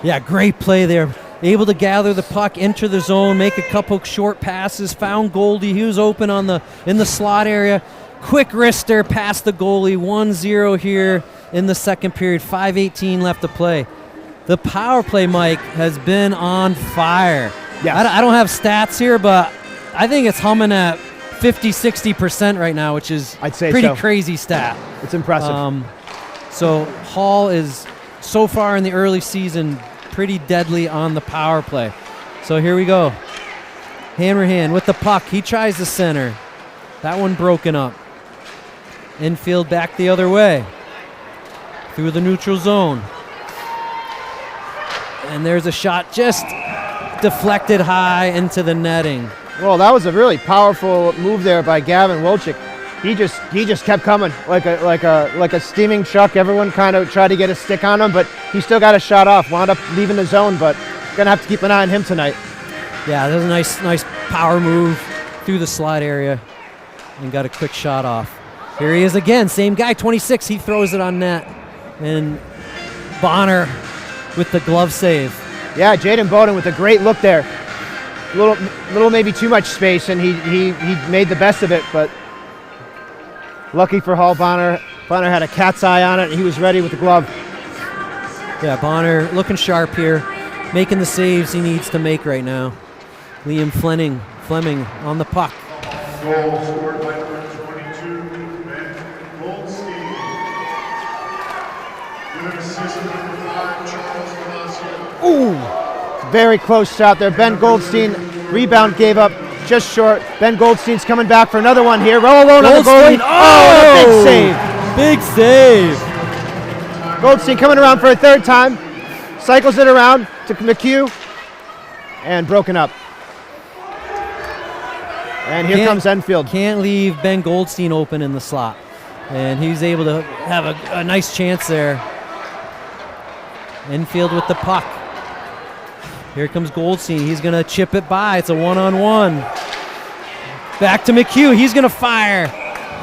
Yeah, great play there. Able to gather the puck, enter the zone, make a couple short passes, found Goldie. He was open in the slot area. Quick wrister past the goalie. 1-0 here in the second period. 5:18 left to play. The power play, Mike, has been on fire. Yes. I don't have stats here, but I think it's humming at 50-60% right now, which is I'd say pretty so. crazy stat. It's impressive. So Hall is, so far in the early season, pretty deadly on the power play. So here we go. Hanrahan with the puck. He tries the center. That one broken up. Enfield back the other way. Through the neutral zone. And there's a shot just deflected high into the netting. Well, that was a really powerful move there by Gavin Wilczyk. He just kept coming like a steaming truck. Everyone kind of tried to get a stick on him, but he still got a shot off. Wound up leaving the zone, but gonna have to keep an eye on him tonight. Yeah, that was a nice power move through the slot area and got a quick shot off. Here he is again, same guy, 26. He throws it on net, and Bonner with the glove save. Yeah, Jaden Bowden with a great look there. Little maybe too much space, and he made the best of it, but lucky for Hall, Bonner had a cat's eye on it, and he was ready with the glove. Yeah, Bonner looking sharp here, making the saves he needs to make right now. Liam Fleming on the puck. Goal scored by number 22, Ben Goldstein. With an assist of number 5, Charles Palacio. Ooh, very close shot there. Ben Goldstein, rebound gave up just short. Ben Goldstein's coming back for another one here. Roll alone on the goalie. Oh, big save. Big save. Goldstein coming around for a third time. Cycles it around to McHugh. And broken up. And here comes Enfield. Can't leave Ben Goldstein open in the slot. And he's able to have a nice chance there. Enfield with the puck. Here comes Goldstein. He's going to chip it by. It's a one-on-one. Back to McHugh. He's going to fire.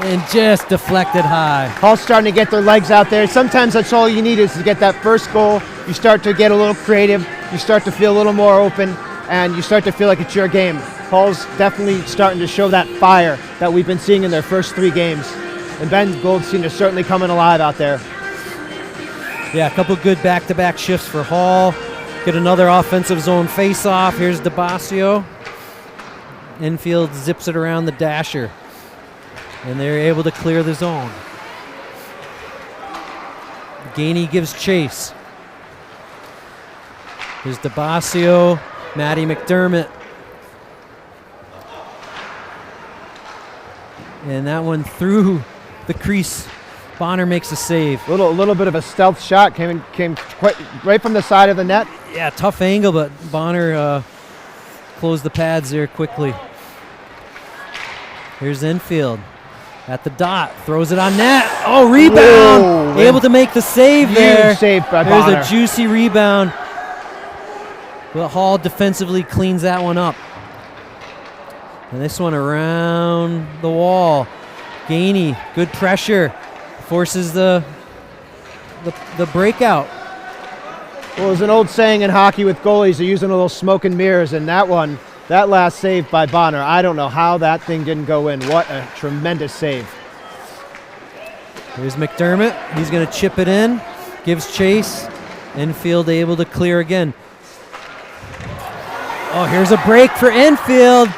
And just deflected high. Hall's starting to get their legs out there. Sometimes that's all you need is to get that first goal. You start to get a little creative. You start to feel a little more open. And you start to feel like it's your game. Hall's definitely starting to show that fire that we've been seeing in their first 3 games. And Ben Goldstein is certainly coming alive out there. Yeah, a couple good back-to-back shifts for Hall. Get another offensive zone face-off. Here's DeBasio. Enfield zips it around the dasher. And they're able to clear the zone. Gainey gives chase. Here's DeBasio, Matty McDermott. And that one through the crease. Bonner makes a save. Little bit of a stealth shot came quite right from the side of the net. Yeah, tough angle, but Bonner closed the pads there quickly. Here's Enfield at the dot, throws it on net. Oh, rebound! Whoa, able to make the save there. Huge save by There's Bonner. a juicy rebound. But Hall defensively cleans that one up. And this one around the wall. Gainey, good pressure. Forces the the breakout. Well, there's an old saying in hockey with goalies, they're using a little smoke and mirrors, and that last save by Bonner, I don't know how that thing didn't go in. What a tremendous save. Here's McDermott. He's going to chip it in. Gives chase. Enfield able to clear again. Oh, here's a break for Enfield.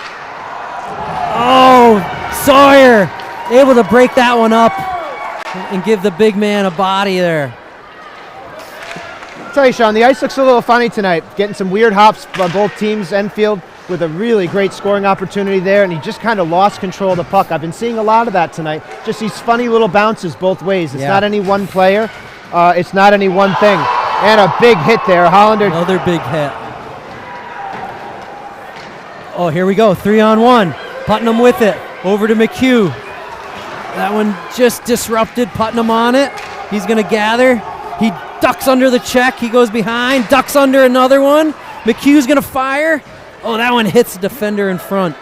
Oh, Sawyer able to break that one up and give the big man a body there. I'll tell you, Sean, the ice looks a little funny tonight. Getting some weird hops by both teams. Enfield with a really great scoring opportunity there, and he just kind of lost control of the puck. I've been seeing a lot of that tonight. Just these funny little bounces both ways. It's not any one player. It's not any one thing. And a big hit there. Hollander. Another big hit. Oh, here we go. 3-on-1. Putnam with it. Over to McHugh. That one just disrupted. Putnam on it. He's going to gather. He ducks under the check. He goes behind. Ducks under another one. McHugh's going to fire. Oh, that one hits the defender in front.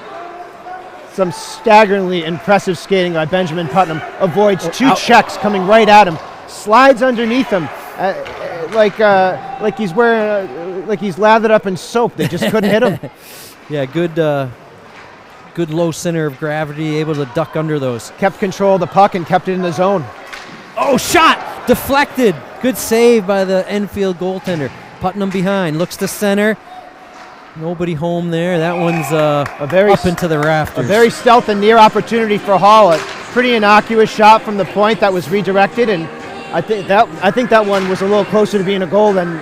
Some staggeringly impressive skating by Benjamin Putnam. Avoids two checks coming right at him. Slides underneath him. Like he's wearing, like he's lathered up in soap. They just couldn't hit him. Yeah, good low center of gravity, able to duck under those. Kept control of the puck and kept it in the zone. Oh, shot! Deflected. Good save by the Enfield goaltender. Putnam behind, looks to center. Nobody home there. That one's up into the rafters. A very stealth and near opportunity for Hall. A pretty innocuous shot from the point that was redirected, and I think that one was a little closer to being a goal than.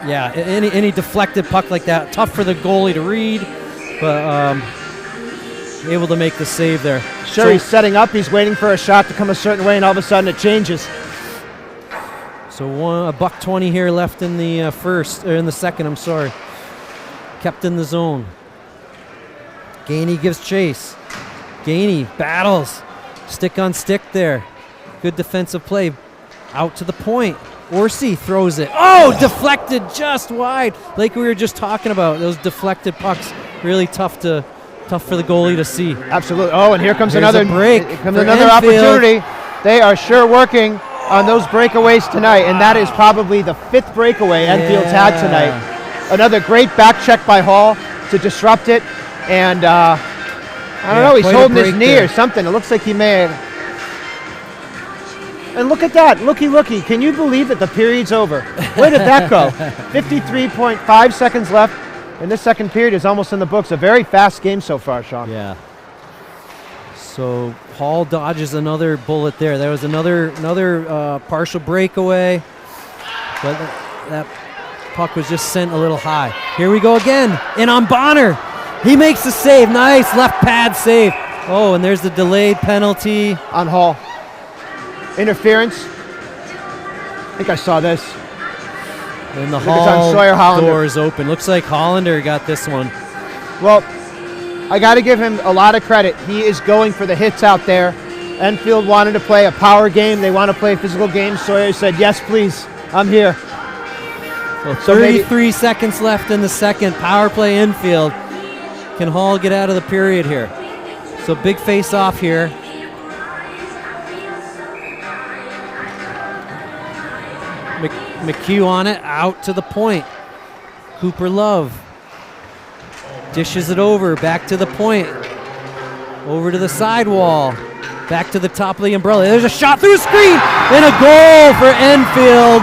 Yeah, any deflected puck like that, tough for the goalie to read, but able to make the save there. Sure, he's setting up. He's waiting for a shot to come a certain way, and all of a sudden it changes. So $1:20 here left in the in the second. I'm sorry. Kept in the zone. Gainey gives chase. Gainey battles. Stick on stick there. Good defensive play. Out to the point. Orsi throws it. Oh, deflected just wide. Like we were just talking about, those deflected pucks, really tough for the goalie to see. Absolutely. Oh, and here comes There's another break. Here comes another opportunity. They are sure working on those breakaways tonight, and that is probably the 5th breakaway Enfield's had tonight. Another great back check by Hall to disrupt it, and I don't know, he's holding his knee or something. It looks like he may have. And look at that, looky. Can you believe that the period's over? Where did that go? 53.5 seconds left, and this second period is almost in the books. A very fast game so far, Sean. Yeah. So Hall dodges another bullet there. There was another partial breakaway, but that puck was just sent a little high. Here we go again, and on Bonner. He makes the save. Nice left pad save. Oh, and there's the delayed penalty. On Hall. Interference. I think I saw this. And the Hall Hollander. door is open. Looks like Hollander got this one. Well, I got to give him a lot of credit. He is going for the hits out there. Enfield wanted to play a power game. They want to play a physical game. Sawyer said, yes, please. I'm here. Well, 33 seconds left in the second. Power play Enfield. Can Hall get out of the period here? So big face off here. McHugh on it, out to the point. Cooper Love dishes it over, back to the point. Over to the sidewall. Back to the top of the umbrella. There's a shot through a screen and a goal for Enfield.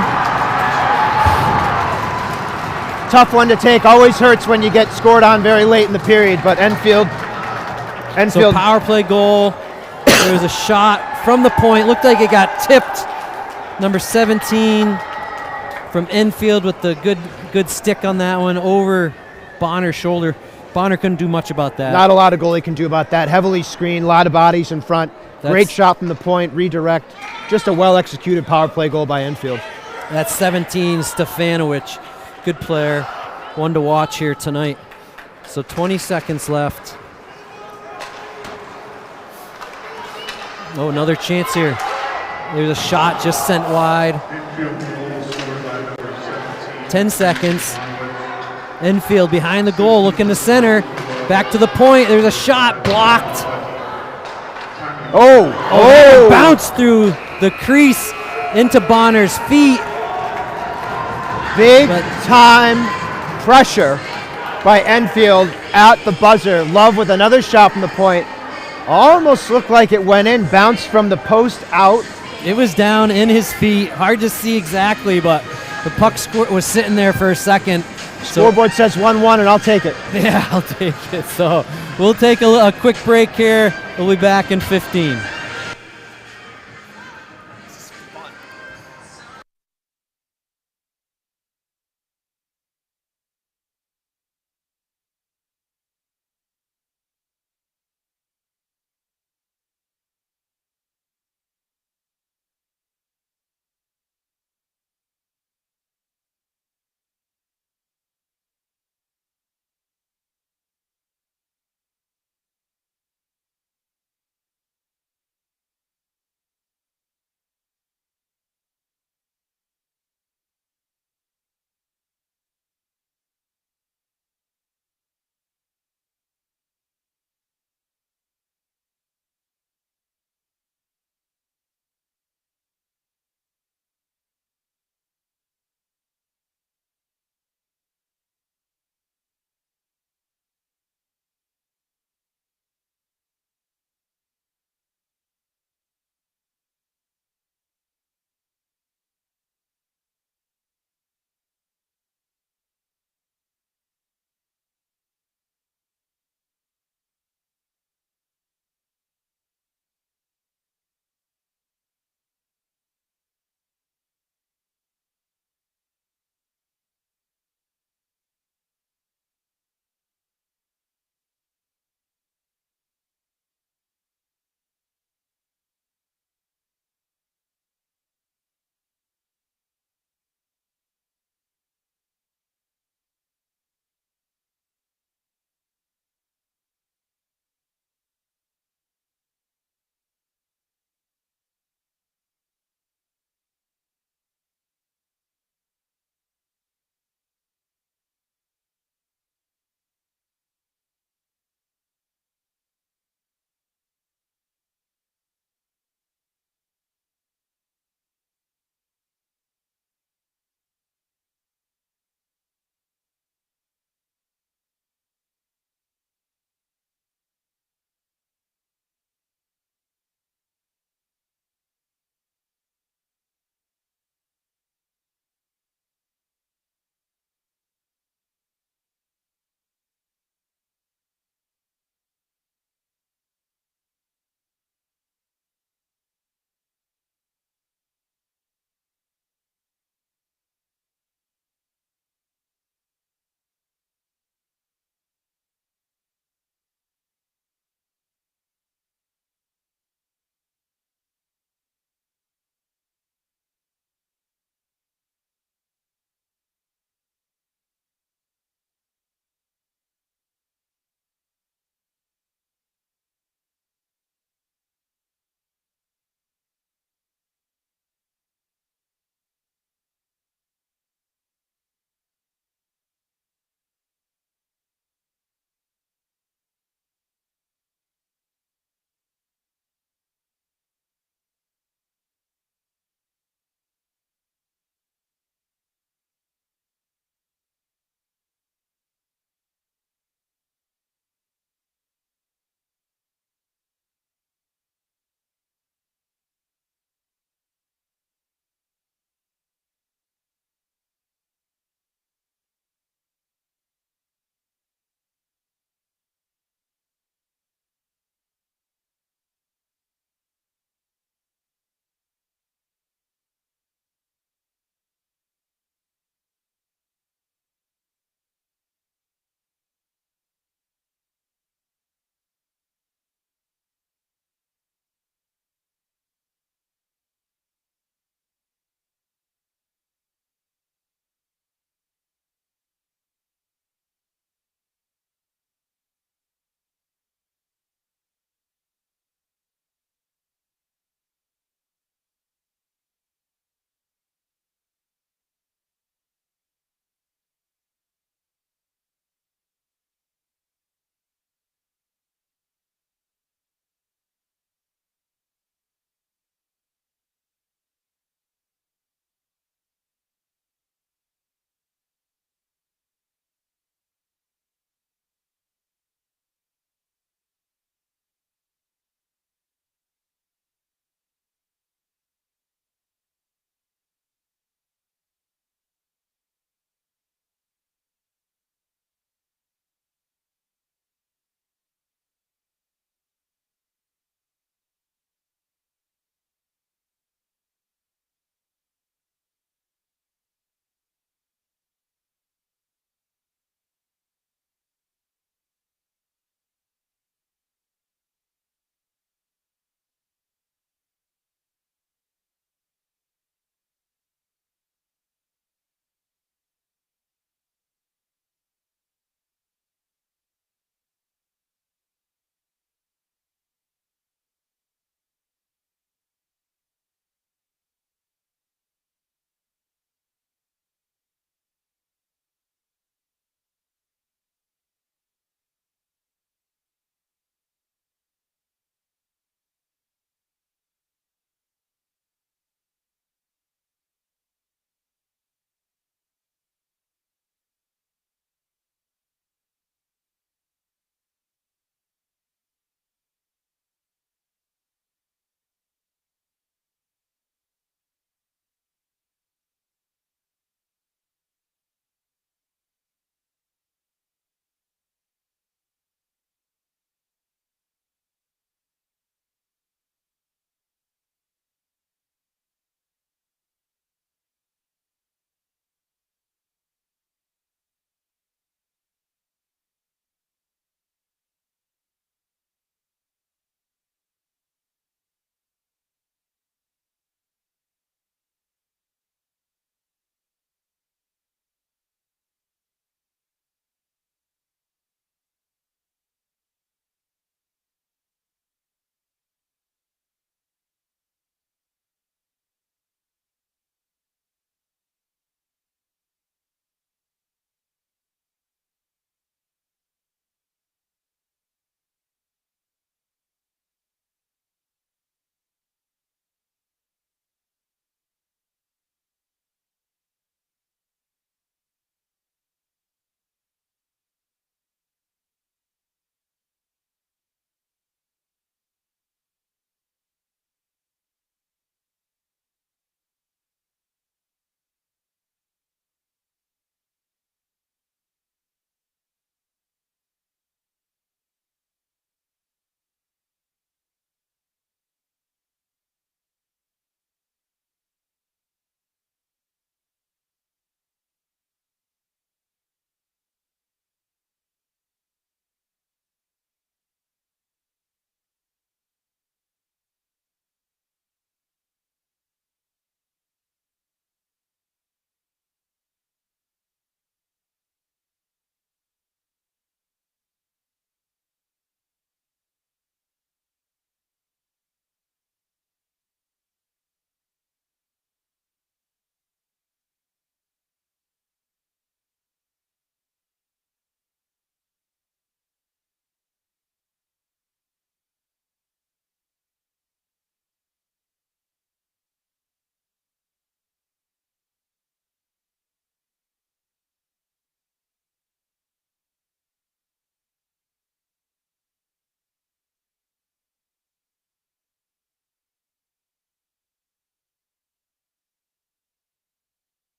Tough one to take. Always hurts when you get scored on very late in the period, but Enfield. So power play goal. There was a shot from the point. Looked like it got tipped. Number 17 from Enfield with the good stick on that one over Bonner's shoulder. Bonner couldn't do much about that. Not a lot a goalie can do about that. Heavily screened, a lot of bodies in front. Great shot from the point, redirect. Just a well-executed power play goal by Enfield. That's 17, Stefanovic. Good player. One to watch here tonight. So 20 seconds left. Oh, another chance here. There's a shot just sent wide. 10 seconds. Enfield behind the goal, looking to center. Back to the point. There's a shot blocked. Oh! Bounced through the crease into Bonner's feet. Big But- time pressure by Enfield at the buzzer. Love with another shot from the point. Almost looked like it went in, bounced from the post out. It was down in his feet. Hard to see exactly, but the puck was sitting there for a second. So, Scoreboard says 1-1, and I'll take it. yeah, I'll take it. So we'll take a quick break here. We'll be back in 15.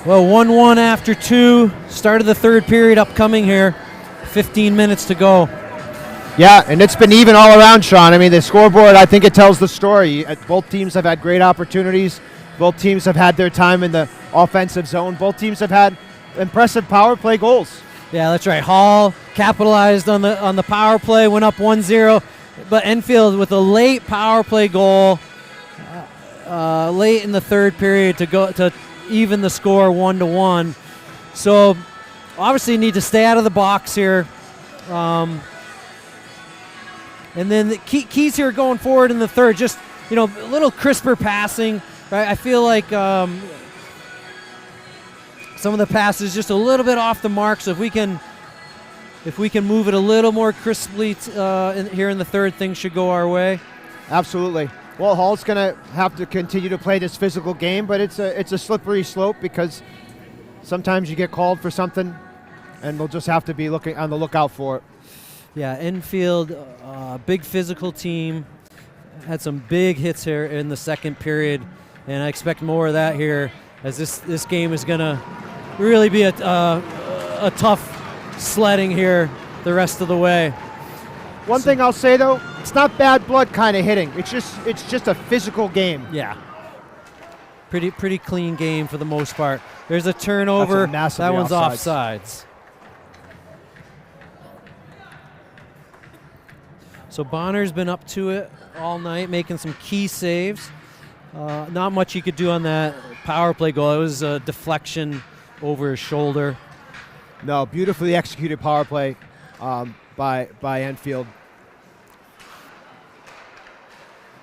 Well, 1-1 after 2. Start of the third period upcoming here. 15 minutes to go. Yeah, and it's been even all around, Sean. I mean, the scoreboard, I think it tells the story. Both teams have had great opportunities. Both teams have had their time in the offensive zone. Both teams have had impressive power play goals. Yeah, that's right. Hall capitalized on the power play, went up 1-0. But Enfield with a late power play goal late in the third period to even the score 1-1. So obviously need to stay out of the box here. And then the keys here going forward in the third, just a little crisper passing. Right? I feel like some of the passes just a little bit off the mark. So if we can move it a little more crisply here in the third, things should go our way. Absolutely. Well, Hall's going to have to continue to play this physical game, but it's a slippery slope because sometimes you get called for something, and we'll just have to be looking on the lookout for it. Yeah, Enfield, big physical team, had some big hits here in the second period, and I expect more of that here as this game is going to really be a tough sledding here the rest of the way. One thing I'll say though, it's not bad blood kind of hitting. It's just a physical game. Yeah. Pretty clean game for the most part. There's a turnover. That one's offsides. So Bonner's been up to it all night, making some key saves. Not much he could do on that power play goal. It was a deflection over his shoulder. No, beautifully executed power play by Enfield.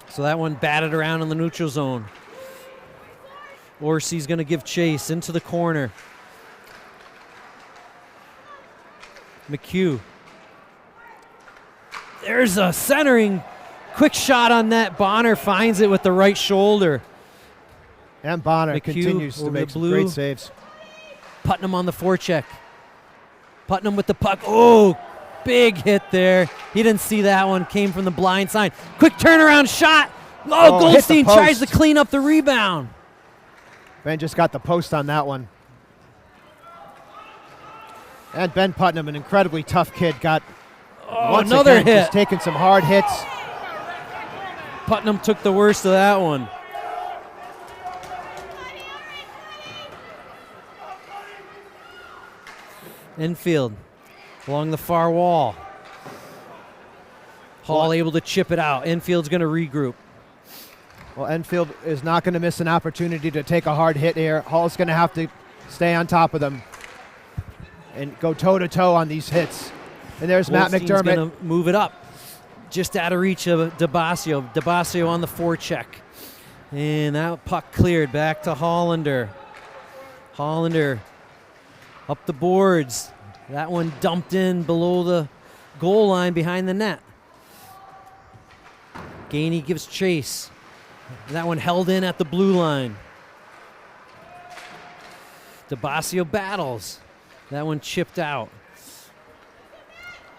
So that one batted around in the neutral zone. Orsi's going to give chase into the corner. McHugh. There's a centering quick shot on net. Bonner finds it with the right shoulder. And Bonner McHugh continues to make some great saves. Putnam on the forecheck. Putnam with the puck. Oh, big hit there. He didn't see that one. Came from the blind side. Quick turnaround shot. Oh, Goldstein tries to clean up the rebound. Ben just got the post on that one. And Ben Putnam, an incredibly tough kid, got another hit. Just taking some hard hits. Putnam took the worst of that one. Enfield along the far wall. Hall able to chip it out. Enfield's going to regroup. Well, Enfield is not going to miss an opportunity to take a hard hit here. Hall's going to have to stay on top of them and go toe-to-toe on these hits. And there's Matt McDermott. Going to move it up. Just out of reach of DeBasio. DeBasio on the forecheck. And that puck cleared back to Hollander. Hollander up the boards. That one dumped in below the goal line behind the net. Gainey gives chase. That one held in at the blue line. DeBasio battles. That one chipped out.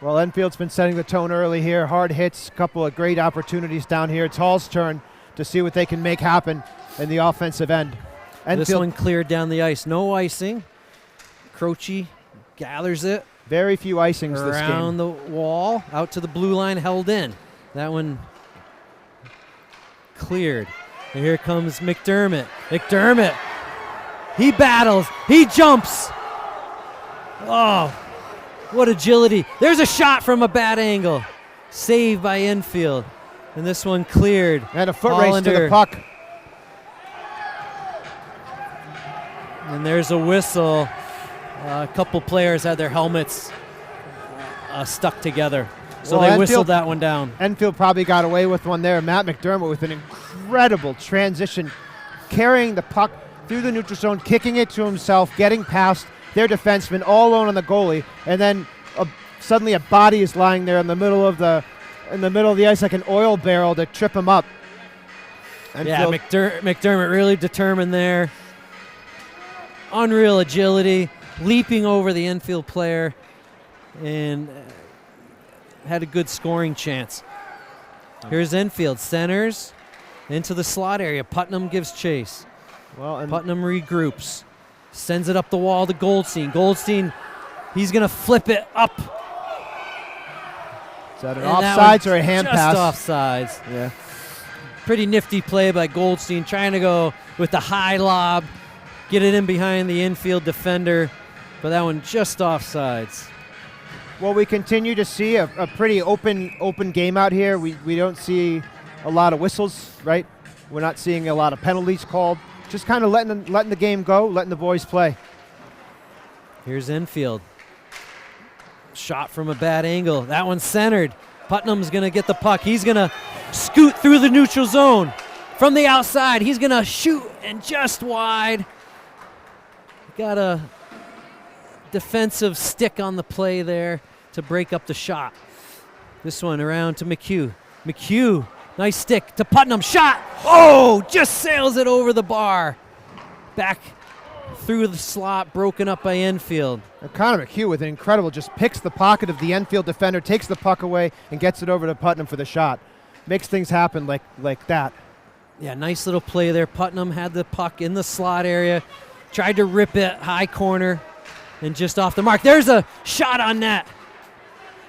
Well, Enfield's been setting the tone early here. Hard hits, a couple of great opportunities down here. It's Hall's turn to see what they can make happen in the offensive end. This one cleared down the ice. No icing. Croce gathers it. Very few icings this game. Around the wall, out to the blue line, held in. That one cleared. And here comes McDermott. McDermott. He battles. He jumps. Oh, what agility. There's a shot from a bad angle. Saved by Enfield. And this one cleared. And a foot race to the puck. And there's a whistle. A couple players had their helmets stuck together. So they whistled that one down. Enfield probably got away with one there. Matt McDermott with an incredible transition, carrying the puck through the neutral zone, kicking it to himself, getting past their defenseman all alone on the goalie, and then suddenly a body is lying there in the middle of the ice like an oil barrel to trip him up. Enfield. Yeah, McDermott really determined there. Unreal agility, leaping over the Enfield player, and had a good scoring chance. Here's Enfield, centers into the slot area. Putnam gives chase. Putnam regroups. Sends it up the wall to Goldstein. Goldstein, he's going to flip it up. Is that an And that offsides one or a hand just pass? Offsides. Yeah. Pretty nifty play by Goldstein, trying to go with the high lob, get it in behind the infield defender, but that one just offsides. Well, we continue to see a pretty open game out here. We don't see a lot of whistles, right? We're not seeing a lot of penalties called. Just kind of letting the game go, letting the boys play. Here's Enfield. Shot from a bad angle. That one's centered. Putnam's going to get the puck. He's going to scoot through the neutral zone. From the outside, he's going to shoot and just wide. Got a defensive stick on the play there to break up the shot. This one around to McHugh. McHugh, nice stick to Putnam. Shot! Oh, just sails it over the bar. Back through the slot, broken up by Enfield. And Connor McHugh with an incredible, just picks the pocket of the Enfield defender, takes the puck away, and gets it over to Putnam for the shot. Makes things happen like that. Yeah, nice little play there. Putnam had the puck in the slot area, tried to rip it high corner, and just off the mark. There's a shot on net.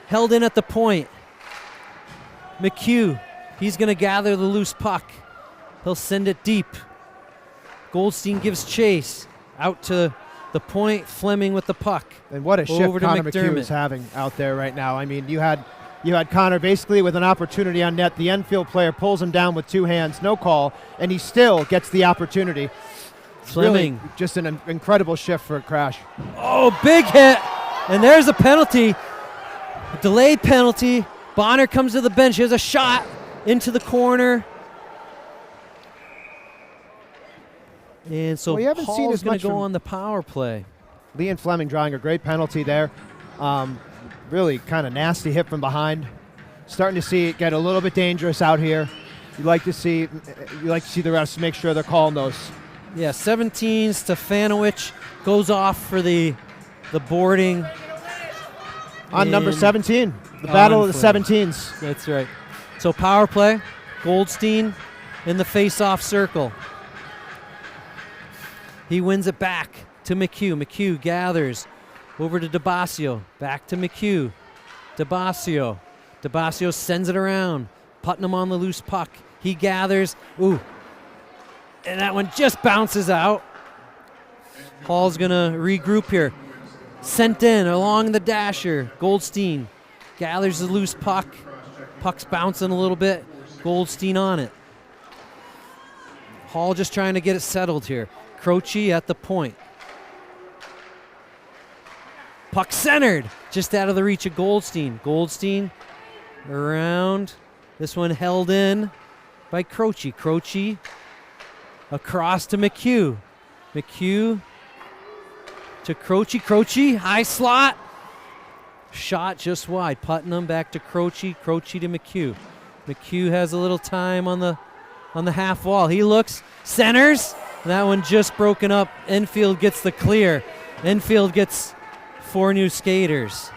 Held in at the point. McHugh, he's going to gather the loose puck. He'll send it deep. Goldstein gives chase out to the point. Fleming with the puck. And what a shift Over to Connor McHugh McDermott. is having out there right now. I mean, you had Connor basically with an opportunity on net. The Enfield player pulls him down with two hands, no call, and he still gets the opportunity. Fleming. Really just an incredible shift for a Crash. Oh, big hit. And there's a penalty. A delayed penalty. Bonner comes to the bench. Here's a shot into the corner. And so Well, you haven't seen Hall's as going much to go from- on the power play. Lee and Fleming drawing a great penalty there. Really kind of nasty hit from behind. Starting to see it get a little bit dangerous out here. You like to see the refs make sure they're calling those. Yeah, 17, Stefanovic goes off for the boarding. On number And 17, the battle of the Fleming. 17s. That's right. So power play, Goldstein in the face-off circle. He wins it back to McHugh. McHugh gathers over to DeBasio. Back to McHugh. DeBasio. DeBasio sends it around. Putnam on the loose puck. He gathers. Ooh. And that one just bounces out. Hall's going to regroup here. Sent in along the dasher. Goldstein gathers the loose puck. Puck's bouncing a little bit. Goldstein on it. Hall just trying to get it settled here. Croce at the point. Puck centered, just out of the reach of Goldstein. Goldstein around. This one held in by Croce. Croce across to McHugh. McHugh to Croce. Croce, high slot. Shot just wide. Putnam back to Croce. Croce to McHugh. McHugh has a little time on the half wall. He looks, centers. That one just broken up. Enfield gets the clear. Enfield gets 4 new skaters.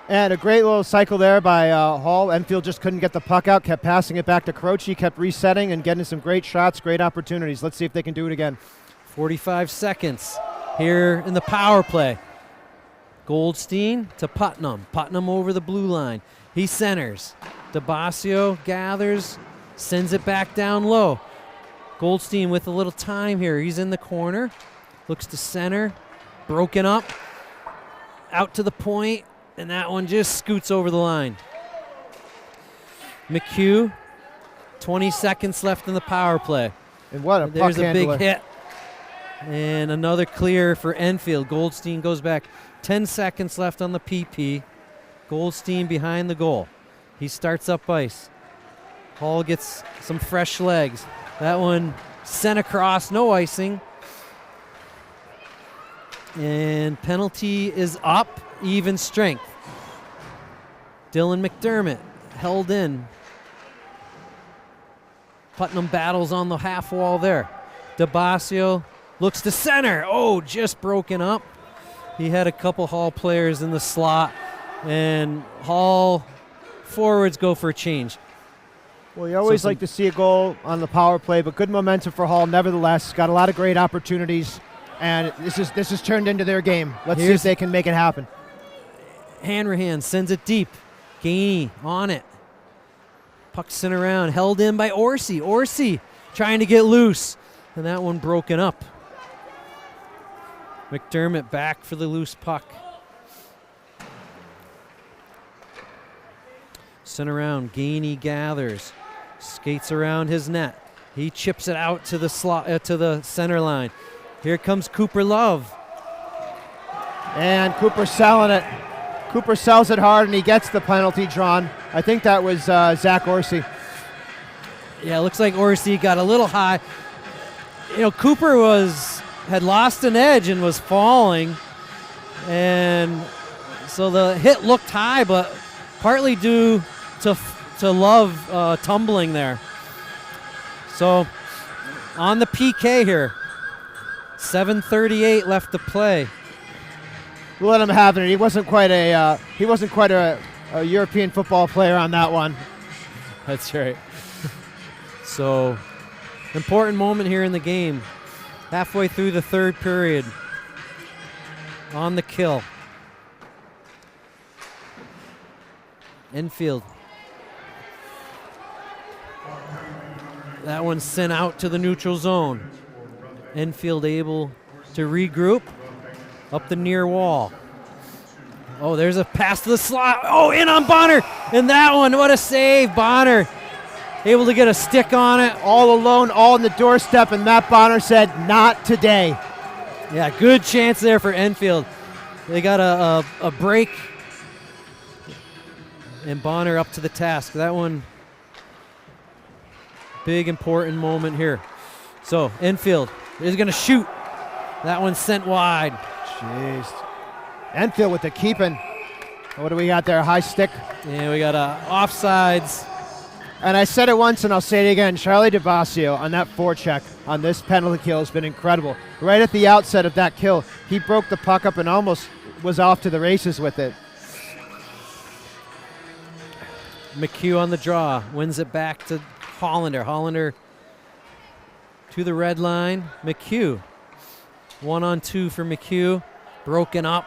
And a great little cycle there by Hall. Enfield just couldn't get the puck out, kept passing it back to Croce, kept resetting and getting some great shots, great opportunities. Let's see if they can do it again. 45 seconds here in the power play. Goldstein to Putnam. Putnam over the blue line. He centers. DeBasio gathers, sends it back down low. Goldstein with a little time here. He's in the corner. Looks to center. Broken up. Out to the point. And that one just scoots over the line. McHugh, 20 seconds left in the power play. And what a There's puck a big handler. hit. And another clear for Enfield. Goldstein goes back. 10 seconds left on the PP. Goldstein behind the goal. He starts up ice. Hall gets some fresh legs. That one sent across, no icing. And penalty is up, even strength. Dylan McDermott held in. Putnam battles on the half wall there. DeBasio looks to center. Oh, just broken up. He had a couple Hall players in the slot, and Hall forwards go for a change. Well, you always like to see a goal on the power play, but good momentum for Hall nevertheless. Got a lot of great opportunities. and this is turned into their game. Let's see if they can make it happen. Hanrahan sends it deep. Gainey on it. Puck sent around, held in by Orsi. Orsi trying to get loose, and that one broken up. McDermott back for the loose puck. Sent around, Gainey gathers, skates around his net. He chips it out to the slot to the center line. Here comes Cooper Love. And Cooper selling it. Cooper sells it hard, and he gets the penalty drawn. I think that was Zach Orsi. Yeah, it looks like Orsi got a little high. You know, Cooper had lost an edge and was falling, and so the hit looked high, but partly due to Love tumbling there. So on the PK here, 7:38 left to play. We'll let him have it. He wasn't quite a European football player on that one. That's right. So important moment here in the game. Halfway through the third period. On the kill. Enfield. That one sent out to the neutral zone. Enfield able to regroup up the near wall. Oh, there's a pass to the slot. Oh, in on Bonner. And that one, what a save. Bonner able to get a stick on it. All alone, all on the doorstep, and Matt Bonner said, not today. Yeah, good chance there for Enfield. They got a break. And Bonner up to the task. That one, big important moment here. So Enfield is going to shoot. That one sent wide. Jeez. Enfield with the keeping. What do we got there? High stick. Yeah, we got offsides. And I said it once and I'll say it again. Charlie DeBasio on that forecheck on this penalty kill has been incredible. Right at the outset of that kill, he broke the puck up and almost was off to the races with it. McHugh on the draw. Wins it back to Hollander. Hollander to the red line. McHugh. 1-on-2 for McHugh. Broken up.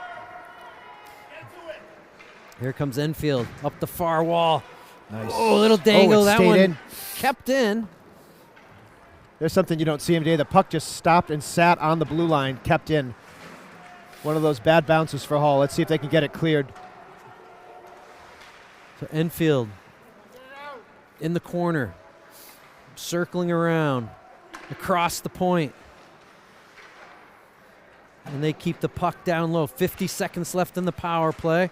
Here comes Enfield up the far wall. Nice. Oh, little dangle. That one in. kept in. There's something you don't see him today. The puck just stopped and sat on the blue line, kept in. One of those bad bounces for Hall. Let's see if they can get it cleared. So Enfield in the corner, circling around, across the point. And they keep the puck down low. 50 seconds left in the power play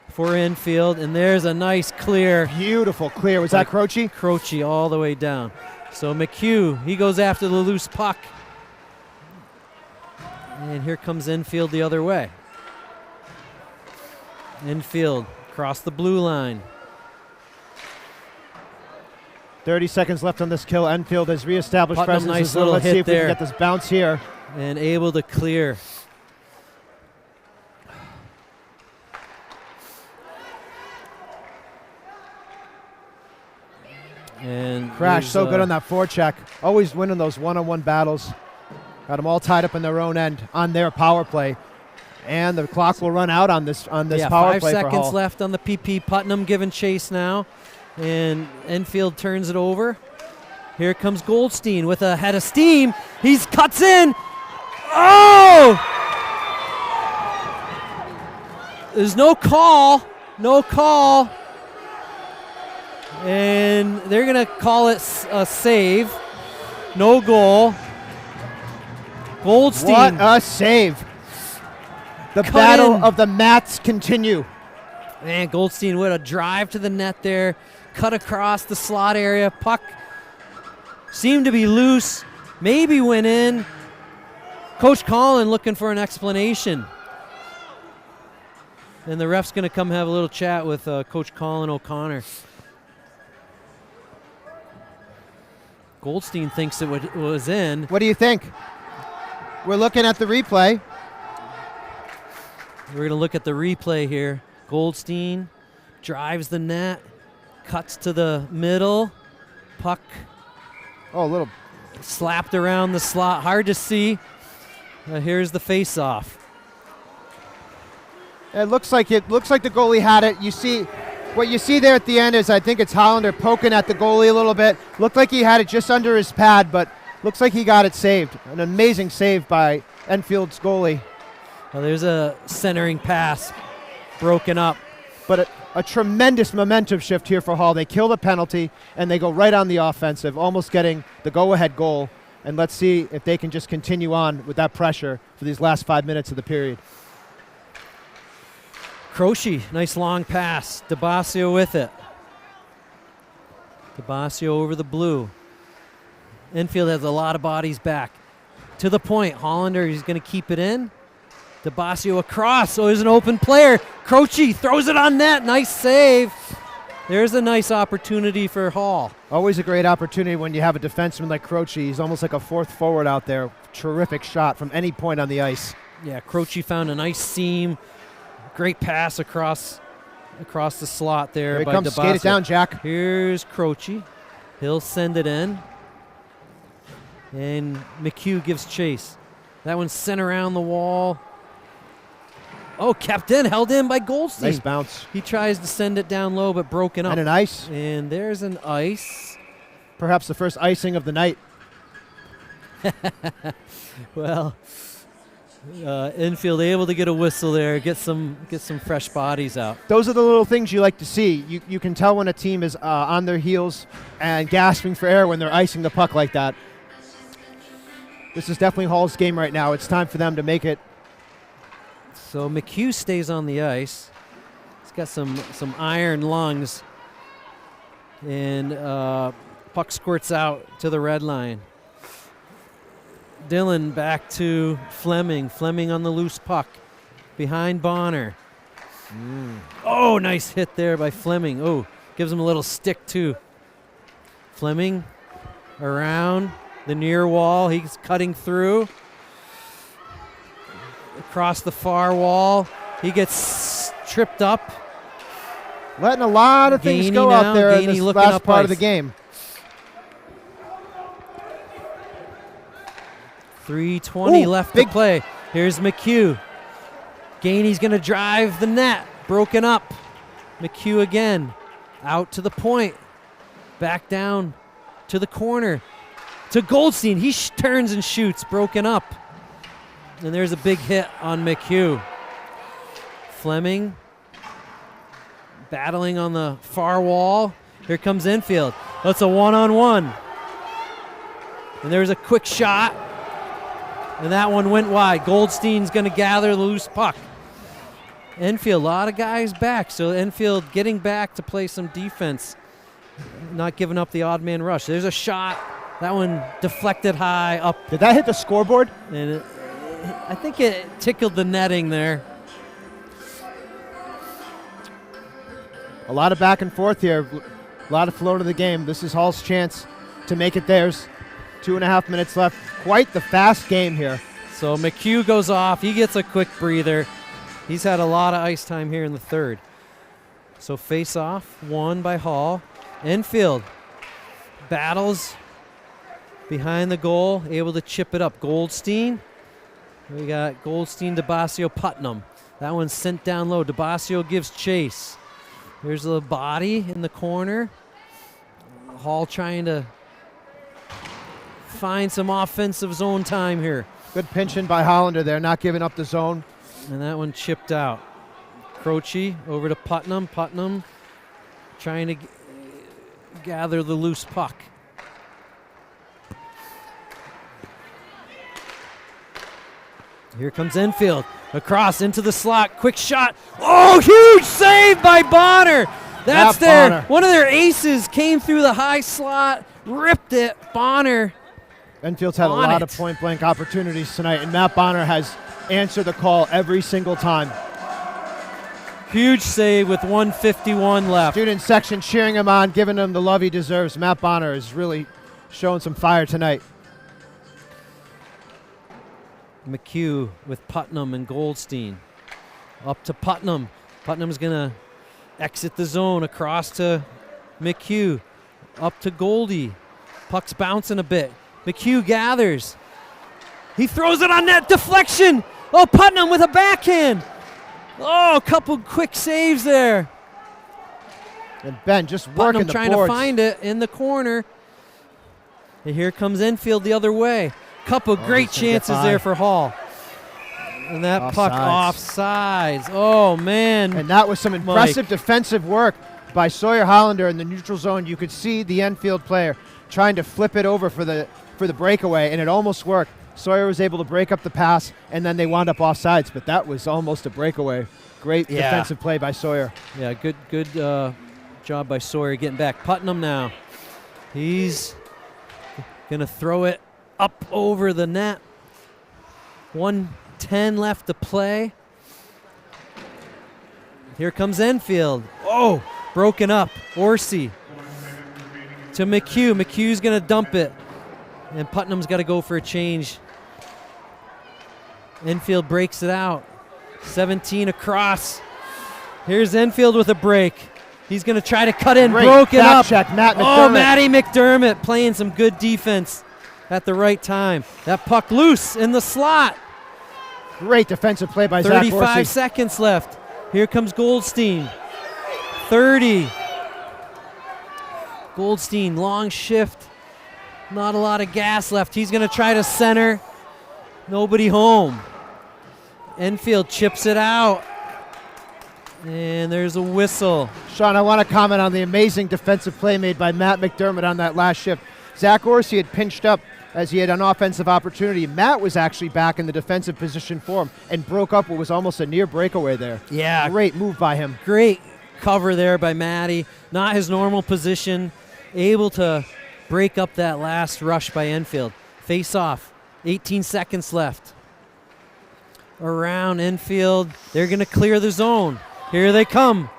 for Enfield. And there's a nice clear. Beautiful clear. Was that Croce? Croce all the way down. So McHugh, he goes after the loose puck. And here comes Enfield the other way. Enfield across the blue line. 30 seconds left on this kill. Enfield has reestablished Putnam, presence. nice little Let's hit see if we there. can get this bounce here. And able to clear. And Crash so good on that forecheck. Always winning those one-on-one battles. Got them all tied up in their own end on their power play. And the clock will run out on this power play for Hall. 5 seconds left on the PP. Putnam giving chase now. And Enfield turns it over. Here comes Goldstein with a head of steam. He cuts in. Oh! There's no call. No call. And they're going to call it a save. No goal. Goldstein. What a save. The battle of the mats continue. Man, Goldstein with a drive to the net there. Cut across the slot area. Puck seemed to be loose. Maybe went in. Coach Collin looking for an explanation. And the ref's going to come have a little chat with Coach Colin O'Connor. Goldstein thinks it was in. What do you think? We're looking at the replay. We're going to look at the replay here. Goldstein drives the net, cuts to the middle. Puck Oh, a little slapped around the slot. Hard to see. Here's the face-off. It looks like the goalie had it. What you see there at the end is I think it's Hollander poking at the goalie a little bit. Looked like he had it just under his pad, but looks like he got it saved. An amazing save by Enfield's goalie. Well, there's a centering pass broken up. But a tremendous momentum shift here for Hall. They kill the penalty, and they go right on the offensive, almost getting the go-ahead goal. And let's see if they can just continue on with that pressure for these last 5 minutes of the period. Croce, nice long pass. DeBasio with it. DeBasio over the blue. Enfield has a lot of bodies back. To the point, Hollander, he's going to keep it in. DeBasio across, so there's an open player. Croce throws it on net, nice save. There's a nice opportunity for Hall. Always a great opportunity when you have a defenseman like Croce. He's almost like a fourth forward out there. Terrific shot from any point on the ice. Yeah, Croce found a nice seam. Great pass across the slot there. Here he by comes, DeBasio. skate it down, Jack. Here's Croce. He'll send it in. And McHugh gives chase. That one's sent around the wall. Oh, kept in, held in by Goldstein. Nice bounce. He tries to send it down low, but broken up. And an ice. And there's an ice. Perhaps the first icing of the night. Well, Enfield able to get a whistle there, get some fresh bodies out. Those are the little things you like to see. You can tell when a team is on their heels and gasping for air when they're icing the puck like that. This is definitely Hall's game right now. It's time for them to make it. So McHugh stays on the ice. He's got some iron lungs. And puck squirts out to the red line. Dillon back to Fleming. Fleming on the loose puck behind Bonner. Oh, nice hit there by Fleming. Oh, gives him a little stick too. Fleming around the near wall. He's cutting through. Across the far wall. He gets tripped up. Letting a lot of things go out there in this last part of the game. 3:20 left to play. Here's McHugh. Gainey's going to drive the net. Broken up. McHugh again. Out to the point. Back down to the corner. To Goldstein. He turns and shoots. Broken up. And there's a big hit on McHugh. Fleming battling on the far wall. Here comes Enfield. That's a one-on-one. And there's a quick shot. And that one went wide. Goldstein's going to gather the loose puck. Enfield, a lot of guys back. So Enfield getting back to play some defense. Not giving up the odd man rush. There's a shot. That one deflected high up. Did that hit the scoreboard? And I think it tickled the netting there. A lot of back and forth here. A lot of flow to the game. This is Hall's chance to make it theirs. 2.5 minutes left. Quite the fast game here. So McHugh goes off. He gets a quick breather. He's had a lot of ice time here in the third. So face off, won by Hall. Enfield battles behind the goal, able to chip it up. Goldstein. We got Goldstein, DeBasio, Putnam. That one's sent down low. DeBasio gives chase. There's the body in the corner. Hall trying to find some offensive zone time here. Good pinching by Hollander there, not giving up the zone. And that one chipped out. Croce over to Putnam. Putnam trying to gather the loose puck. Here comes Enfield. Across into the slot. Quick shot. Oh, huge save by Bonner. That's Bonner. one of their aces came through the high slot, ripped it. Bonner. Enfield's had a lot of point-blank opportunities tonight, and Matt Bonner has answered the call every single time. Huge save with 1:51 left. Student section cheering him on, giving him the love he deserves. Matt Bonner is really showing some fire tonight. McHugh with Putnam and Goldstein. Up to Putnam. Putnam's going to exit the zone across to McHugh. Up to Goldie. Puck's bouncing a bit. McHugh gathers. He throws it on net. Deflection. Oh, Putnam with a backhand. Oh, a couple quick saves there. And Ben just working Putnam the trying boards. to find it in the corner. And here comes Enfield the other way. Couple great he's gonna get chances by. there for Hall. And that puck Offsides. offsides. Oh, man. And that was some impressive defensive work by Sawyer Hollander in the neutral zone. You could see the Enfield player trying to flip it over for the breakaway, and it almost worked. Sawyer was able to break up the pass, and then they wound up offsides, but that was almost a breakaway. Great defensive play by Sawyer. Yeah, good job by Sawyer getting back. Putnam now. He's going to throw it up over the net. 1:10 left to play. Here comes Enfield. Oh, broken up. Orsi to McHugh. McHugh's going to dump it. And Putnam's got to go for a change. Enfield breaks it out. 17 across. Here's Enfield with a break. He's going to try to cut in. Great Broken back up. check, Matt McDermott. Oh, Matty McDermott playing some good defense at the right time. That puck loose in the slot. Great defensive play by Zach 35 Orsi. seconds left. Here comes Goldstein. 30. Goldstein, long shift. Not a lot of gas left. He's going to try to center. Nobody home. Enfield chips it out. And there's a whistle. Sean, I want to comment on the amazing defensive play made by Matt McDermott on that last shift. Zach Orsi had pinched up as he had an offensive opportunity. Matt was actually back in the defensive position for him and broke up what was almost a near breakaway there. Yeah. Great move by him. Great cover there by Matty. Not his normal position. Able to break up that last rush by Enfield. Face off. 18 seconds left. Around Enfield. They're going to clear the zone. Here they come.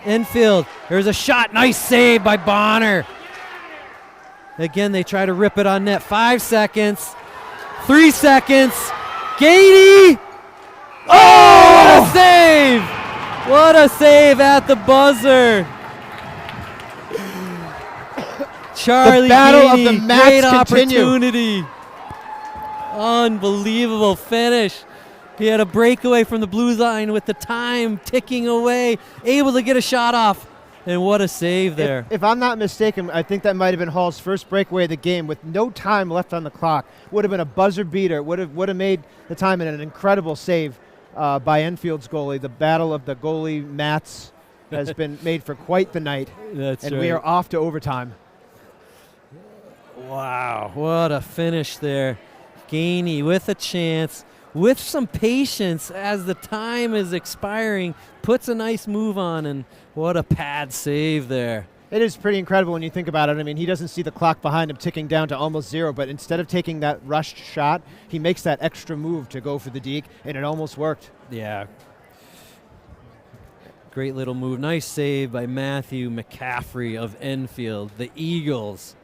Enfield. There's a shot. Nice save by Bonner. Again, they try to rip it on net. 5 seconds. 3 seconds. Gady. Oh, what a save. What a save at the buzzer. Charlie The battle Gady, of the mats great continue. opportunity. Unbelievable finish. He had a breakaway from the blue line with the time ticking away, able to get a shot off. And what a save there. If I'm not mistaken, I think that might have been Hall's first breakaway of the game with no time left on the clock. Would have been a buzzer beater. Would have made the time, and an incredible save by Enfield's goalie. The battle of the goalie mats has been made for quite the night. That's and right. we are off to overtime. Wow, what a finish there. Gainey with a chance, with some patience as the time is expiring, puts a nice move on, and what a pad save there. It is pretty incredible when you think about it. I mean, he doesn't see the clock behind him ticking down to almost zero, but instead of taking that rushed shot, he makes that extra move to go for the deke, and it almost worked. Yeah. Great little move. Nice save by Matthew McCaffrey of Enfield, the Eagles.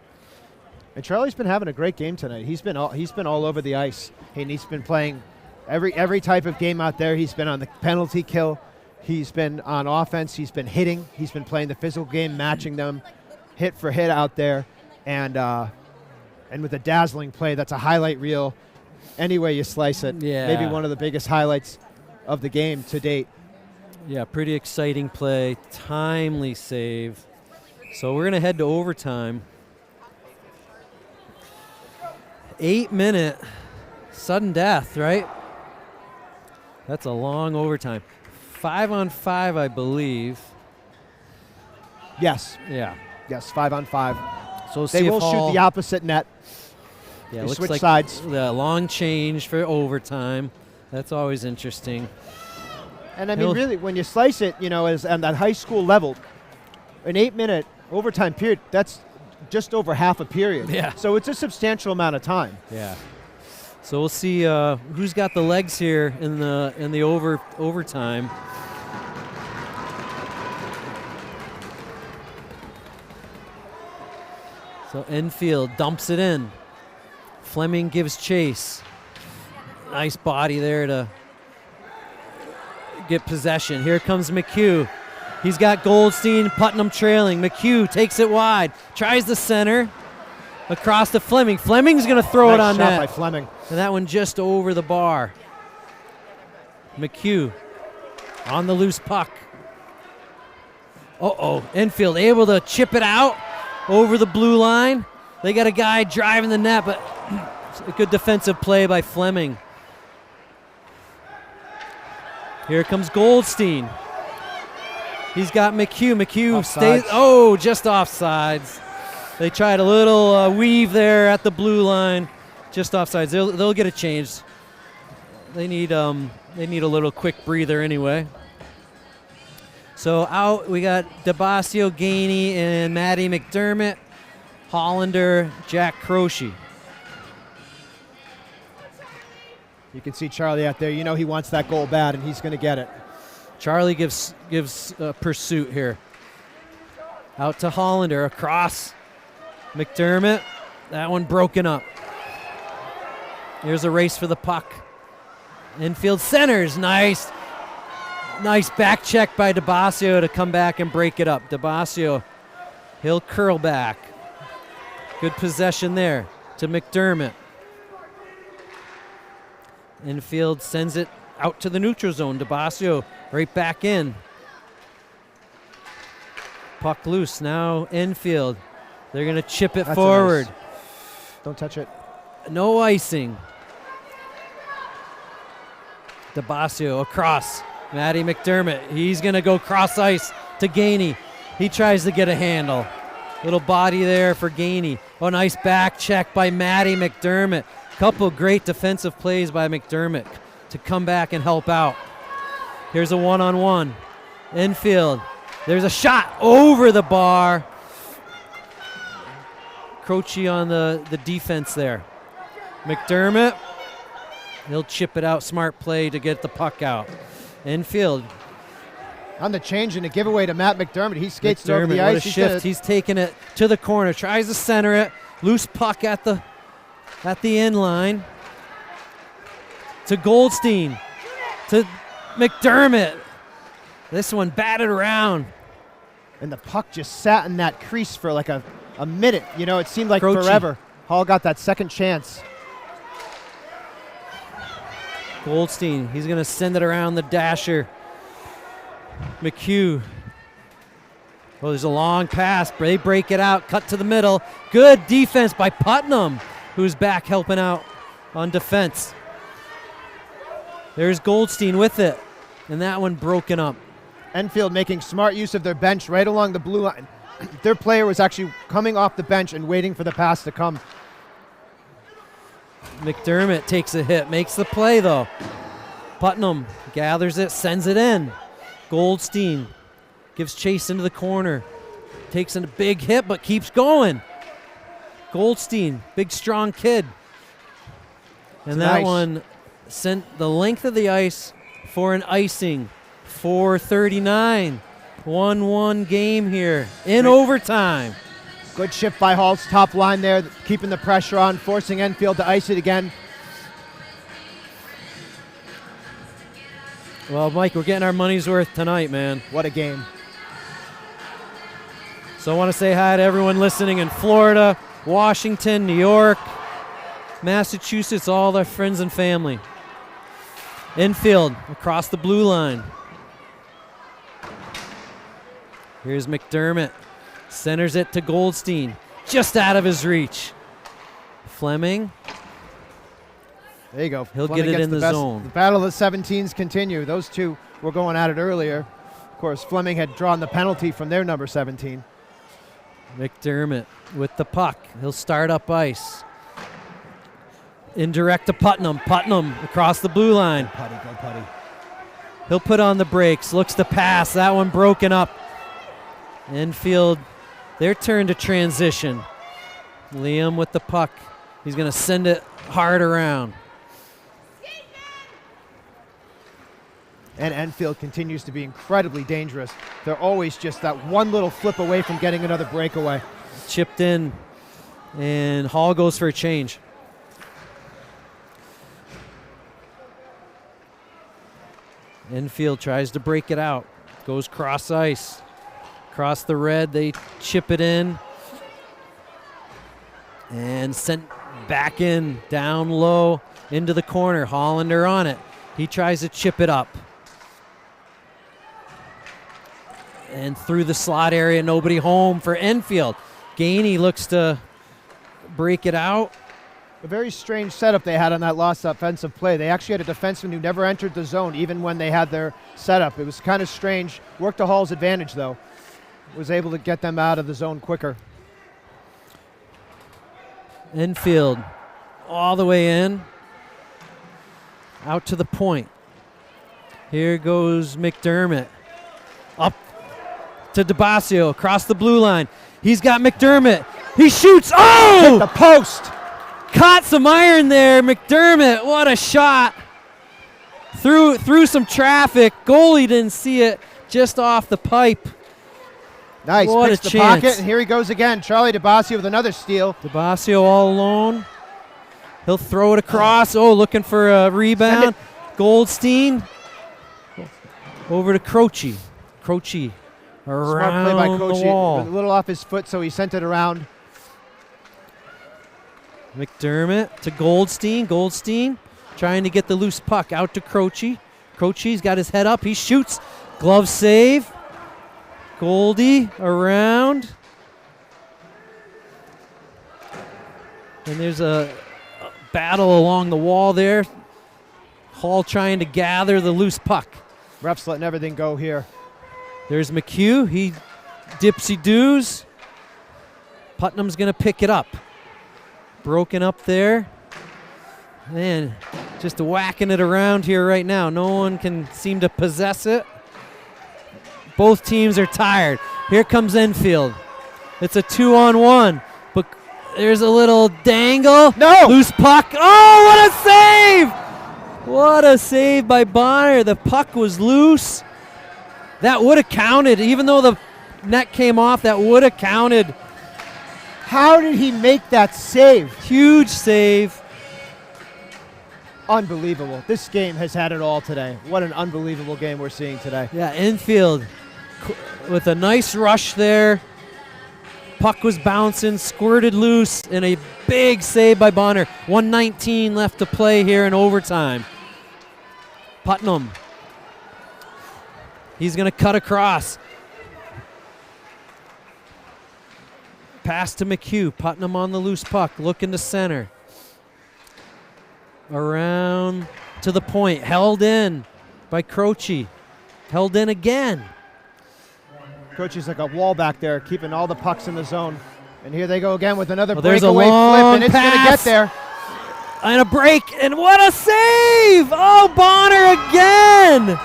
And Charlie's been having a great game tonight. He's been all over the ice, and he's been playing every type of game out there. He's been on the penalty kill. He's been on offense. He's been hitting. He's been playing the physical game, matching them hit for hit out there, and with a dazzling play. That's a highlight reel any way you slice it. Yeah. Maybe one of the biggest highlights of the game to date. Yeah, pretty exciting play, timely save. So we're going to head to overtime. 8-minute sudden death, right? That's a long overtime. 5-on-5, I believe. Yes, Yeah. yes, 5-on-5. So we'll They see if will Hall- shoot the opposite net. Yeah, they looks switch like sides. The long change for overtime. That's always interesting. And I mean, He'll- really, when you slice it, as on that high school level, an 8-minute overtime period, that's just over half a period. Yeah. So it's a substantial amount of time. Yeah. So we'll see who's got the legs here in the overtime. So Enfield dumps it in. Fleming gives chase. Nice body there to get possession. Here comes McHugh. He's got Goldstein, Putnam trailing. McHugh takes it wide. Tries the center. across to Fleming. Fleming's going to throw it on Nice shot net. by Fleming. And that one just over the bar. McHugh on the loose puck. Enfield able to chip it out over the blue line. They got a guy driving the net, but a good defensive play by Fleming. Here comes Goldstein. He's got McHugh. McHugh stays. Oh, just offsides. They tried a little weave there at the blue line, just offsides. They'll get a change. They need a little quick breather anyway. So out we got DeBasio, Gainey, and Matty McDermott, Hollander, Jack Croce. You can see Charlie out there. You know he wants that goal bad, and he's going to get it. Charlie gives pursuit here. Out to Hollander, across McDermott. That one broken up. Here's a race for the puck. Enfield centers, nice back check by DeBasio to come back and break it up. DeBasio, he'll curl back. Good possession there to McDermott. Enfield sends it out to the neutral zone. DeBasio right back in. Puck loose. Now Enfield. They're going to chip it forward. Don't touch it. No icing. DeBasio across. Matty McDermott. He's going to go cross ice to Gainey. He tries to get a handle. Little body there for Gainey. Oh, nice back check by Matty McDermott. Couple great defensive plays by McDermott to come back and help out. Here's a one-on-one. Enfield. There's a shot over the bar. Croce on the defense there. McDermott. He'll chip it out. Smart play to get the puck out. Enfield. On the change and a giveaway to Matt McDermott. He skates over the ice. What a shift. He's taking it to the corner. Tries to center it. Loose puck at the end line. To Goldstein. To McDermott. This one batted around. And the puck just sat in that crease for like a minute. You know, it seemed like Croce. forever. Hall got that second chance. Goldstein, he's going to send it around the dasher. McHugh. Oh, there's a long pass. They break it out, cut to the middle. Good defense by Putnam, who's back helping out on defense. There's Goldstein with it, and that one broken up. Enfield making smart use of their bench right along the blue line. Their player was actually coming off the bench and waiting for the pass to come. McDermott takes a hit, makes the play though. Putnam gathers it, sends it in. Goldstein gives chase into the corner. Takes a big hit but keeps going. Goldstein, big strong kid. And that one sent the length of the ice for an icing. 4:39. 1-1 game here in overtime. Good shift by Hall's top line there, keeping the pressure on, forcing Enfield to ice it again. Well, Mike, we're getting our money's worth tonight, man. What a game. So I want to say hi to everyone listening in Florida, Washington, New York, Massachusetts, all their friends and family. Enfield across the blue line. Here's McDermott. Centers it to Goldstein. Just out of his reach. Fleming. There you go. He'll Fleming get it gets in the zone. The battle of the 17s continue. Those two were going at it earlier. Of course, Fleming had drawn the penalty from their number 17. McDermott with the puck. He'll start up ice. Indirect to Putnam. Putnam across the blue line. Go putty. He'll put on the brakes. Looks to pass. That one broken up. Enfield, their turn to transition. Liam with the puck. He's going to send it hard around. And Enfield continues to be incredibly dangerous. They're always just that one little flip away from getting another breakaway. Chipped in, and Hall goes for a change. Enfield tries to break it out. Goes cross ice. Across the red, they chip it in. And sent back in, down low, into the corner. Hollander on it. He tries to chip it up. And through the slot area, nobody home for Enfield. Gainey looks to break it out. A very strange setup they had on that last offensive play. They actually had a defenseman who never entered the zone, even when they had their setup. It was kind of strange. Worked the Hall's advantage, though. Was able to get them out of the zone quicker. Enfield all the way in. Out to the point. Here goes McDermott. Up to DeBasio across the blue line. He's got McDermott. He shoots. Oh! Hit the post. Caught some iron there. McDermott, what a shot. Through some traffic. Goalie didn't see it. Just off the pipe. Nice. What Picks a the chance. pocket, and here he goes again. Charlie DeBasio with another steal. DeBasio all alone. He'll throw it across. Oh, looking for a rebound. Goldstein. Over to Croce. Croce around Smart play by Coach. the wall. A little off his foot, so he sent it around. McDermott to Goldstein. Goldstein trying to get the loose puck out to Croce. Croce's got his head up. He shoots. Glove save. Goldie around. And there's a battle along the wall there. Hall trying to gather the loose puck. Refs letting everything go here. There's McHugh. He dipsy-doos. Putnam's going to pick it up. Broken up there. Man, just whacking it around here right now. No one can seem to possess it. Both teams are tired. Here comes Enfield. It's a 2-on-1, but there's a little dangle. No! Loose puck. Oh, what a save! What a save by Bonner. The puck was loose. That would have counted. Even though the net came off, that would have counted. How did he make that save? Huge save. Unbelievable. This game has had it all today. What an unbelievable game we're seeing today. Yeah, Enfield with a nice rush there. Puck was bouncing, squirted loose, and a big save by Bonner. 1:19 left to play here in overtime. Putnam. He's going to cut across. Pass to McHugh. Putnam on the loose puck, looking to center. Around to the point. Held in by Croce. Held in again. Coach is like a wall back there, keeping all the pucks in the zone. And here they go again with another there's a breakaway flip, long and it's going to get pass. there. And a break, and what a save! Oh, Bonner again!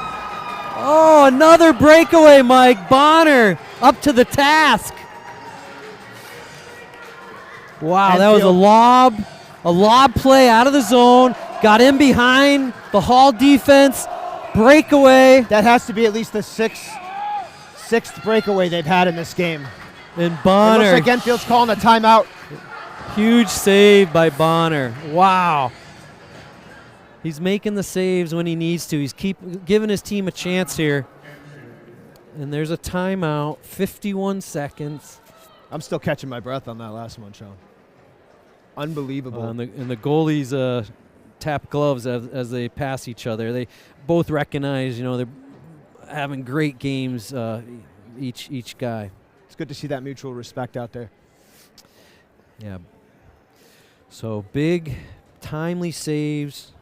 Oh, another breakaway, Mike. Bonner up to the task. Wow, that was a lob play out of the zone. Got in behind the Hall defense. Breakaway. That has to be at least the sixth breakaway they've had in this game. And It Bonner. looks like Enfield's calling a timeout. Huge save by Bonner. Wow. He's making the saves when he needs to. He's giving his team a chance here. And there's a timeout, 51 seconds. I'm still catching my breath on that last one, Sean. Unbelievable. And the goalies tap gloves as they pass each other. They both recognize, they're having great games, each guy. It's good to see that mutual respect out there. Yeah. So big, timely saves.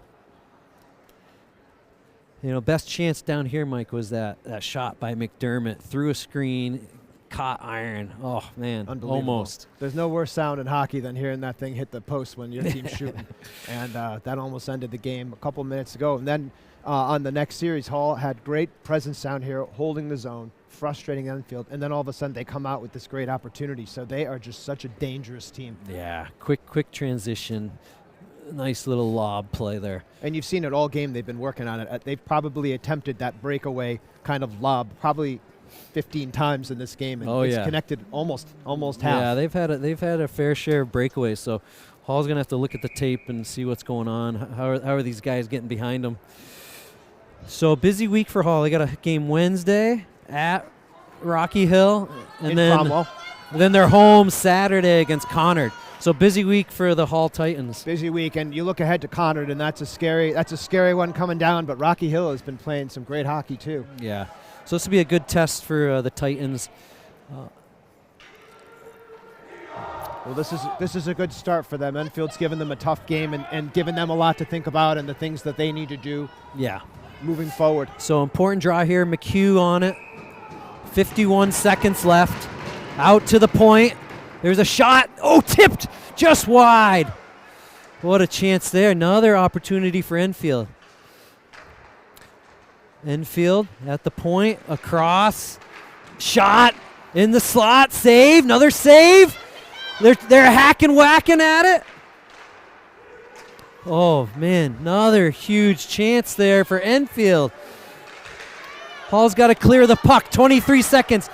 Best chance down here, Mike, was that shot by McDermott through a screen, caught iron. Oh, man, almost. There's no worse sound in hockey than hearing that thing hit the post when your team's shooting. And that almost ended the game a couple minutes ago. And then on the next series, Hall had great presence down here, holding the zone, frustrating Enfield. And then all of a sudden they come out with this great opportunity. So they are just such a dangerous team. Yeah, quick transition. Nice little lob play there. And you've seen it all game. They've been working on it. They've probably attempted that breakaway kind of lob probably 15 times in this game, and it's connected almost half. Yeah, they've had a fair share of breakaways. So Hall's gonna have to look at the tape and see what's going on. How are these guys getting behind them? So busy week for Hall. They got a game Wednesday at Rocky Hill, and then they're home Saturday against Conard. So busy week for the Hall Titans. Busy week, and you look ahead to Conard, and that's a scary one coming down. But Rocky Hill has been playing some great hockey too. Yeah. So this will be a good test for the Titans. Well, this is a good start for them. Enfield's given them a tough game and given them a lot to think about and the things that they need to do. Yeah. Moving forward. So important draw here. McHugh on it. 51 seconds left. Out to the point. There's a shot. Oh, tipped just wide. What a chance there. Another opportunity for Enfield. Enfield at the point. Across. Shot in the slot. Save. Another save. They're hacking, whacking at it. Oh, man. Another huge chance there for Enfield. Hall's got to clear the puck. 23 seconds.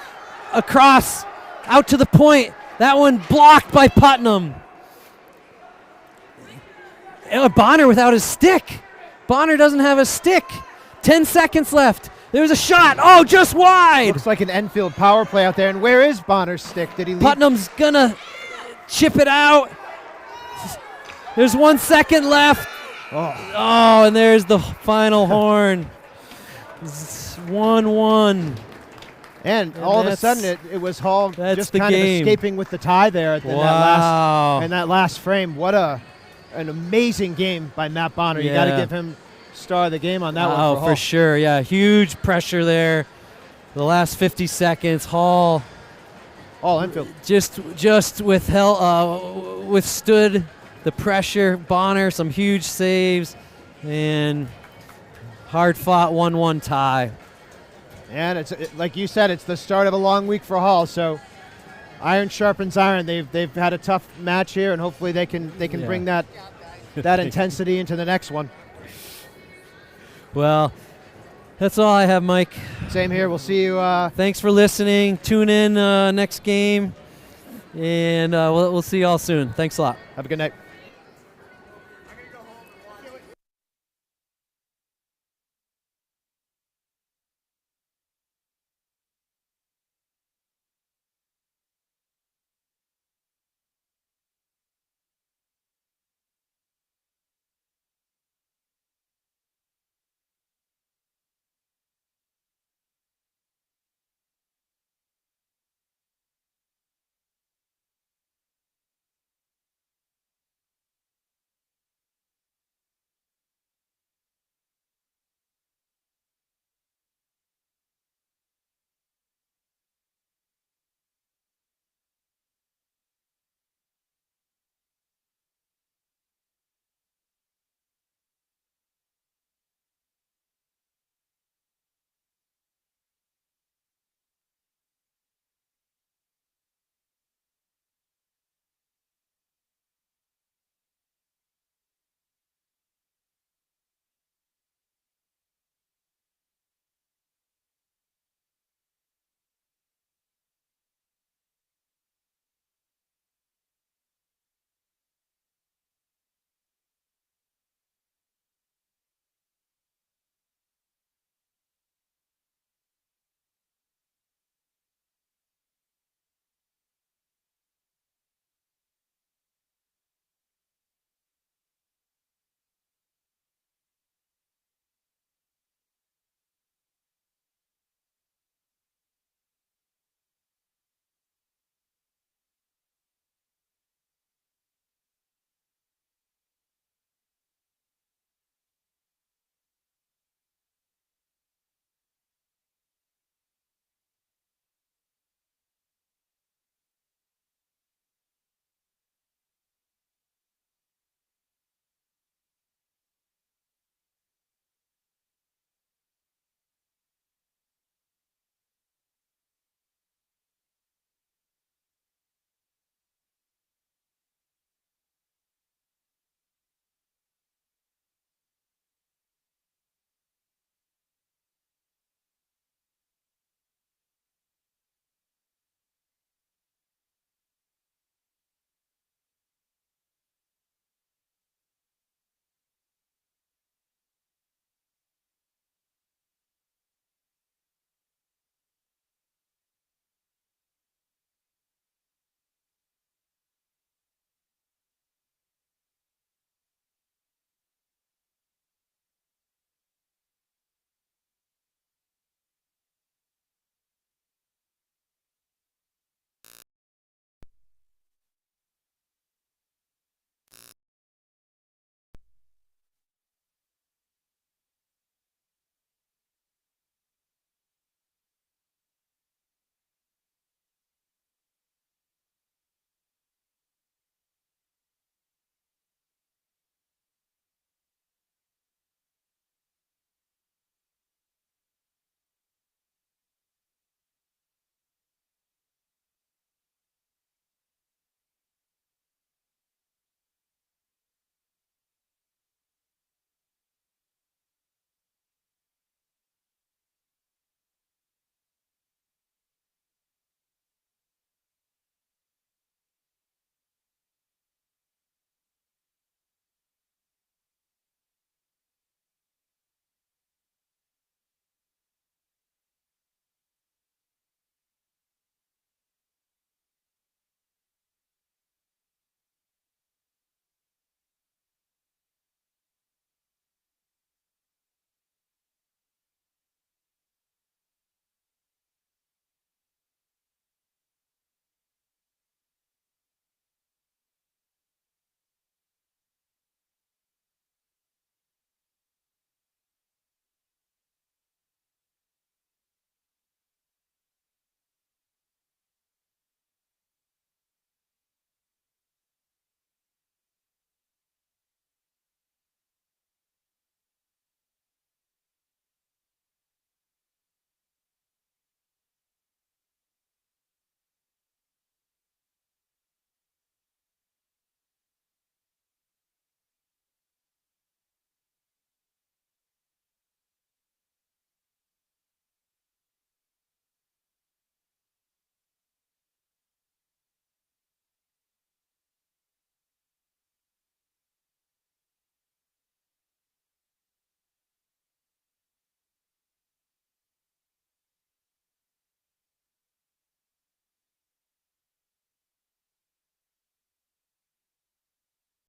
Across. Out to the point. That one blocked by Putnam. Bonner without his stick. Bonner doesn't have a stick. 10 seconds left. There's a shot. Oh, just wide. Looks like an Enfield power play out there. And where is Bonner's stick? Did he leave? Putnam's going to chip it out. There's 1 second left. Oh, and there's the final horn. It's 1-1. And all of a sudden, it was Hall just kind of escaping with the tie there in that last frame. What an amazing game by Matt Bonner. Yeah. You got to give him star of the game on that one. Oh, for sure. Yeah, huge pressure there. The last 50 seconds, Hall. All Enfield. Just withstood the pressure. Bonner, some huge saves, and hard-fought 1-1 tie. And like you said, it's the start of a long week for Hall. So iron sharpens iron. They've had a tough match here, and hopefully they can bring that intensity into the next one. Well, that's all I have, Mike. Same here. We'll see you. Thanks for listening. Tune in next game, and we'll see you all soon. Thanks a lot. Have a good night.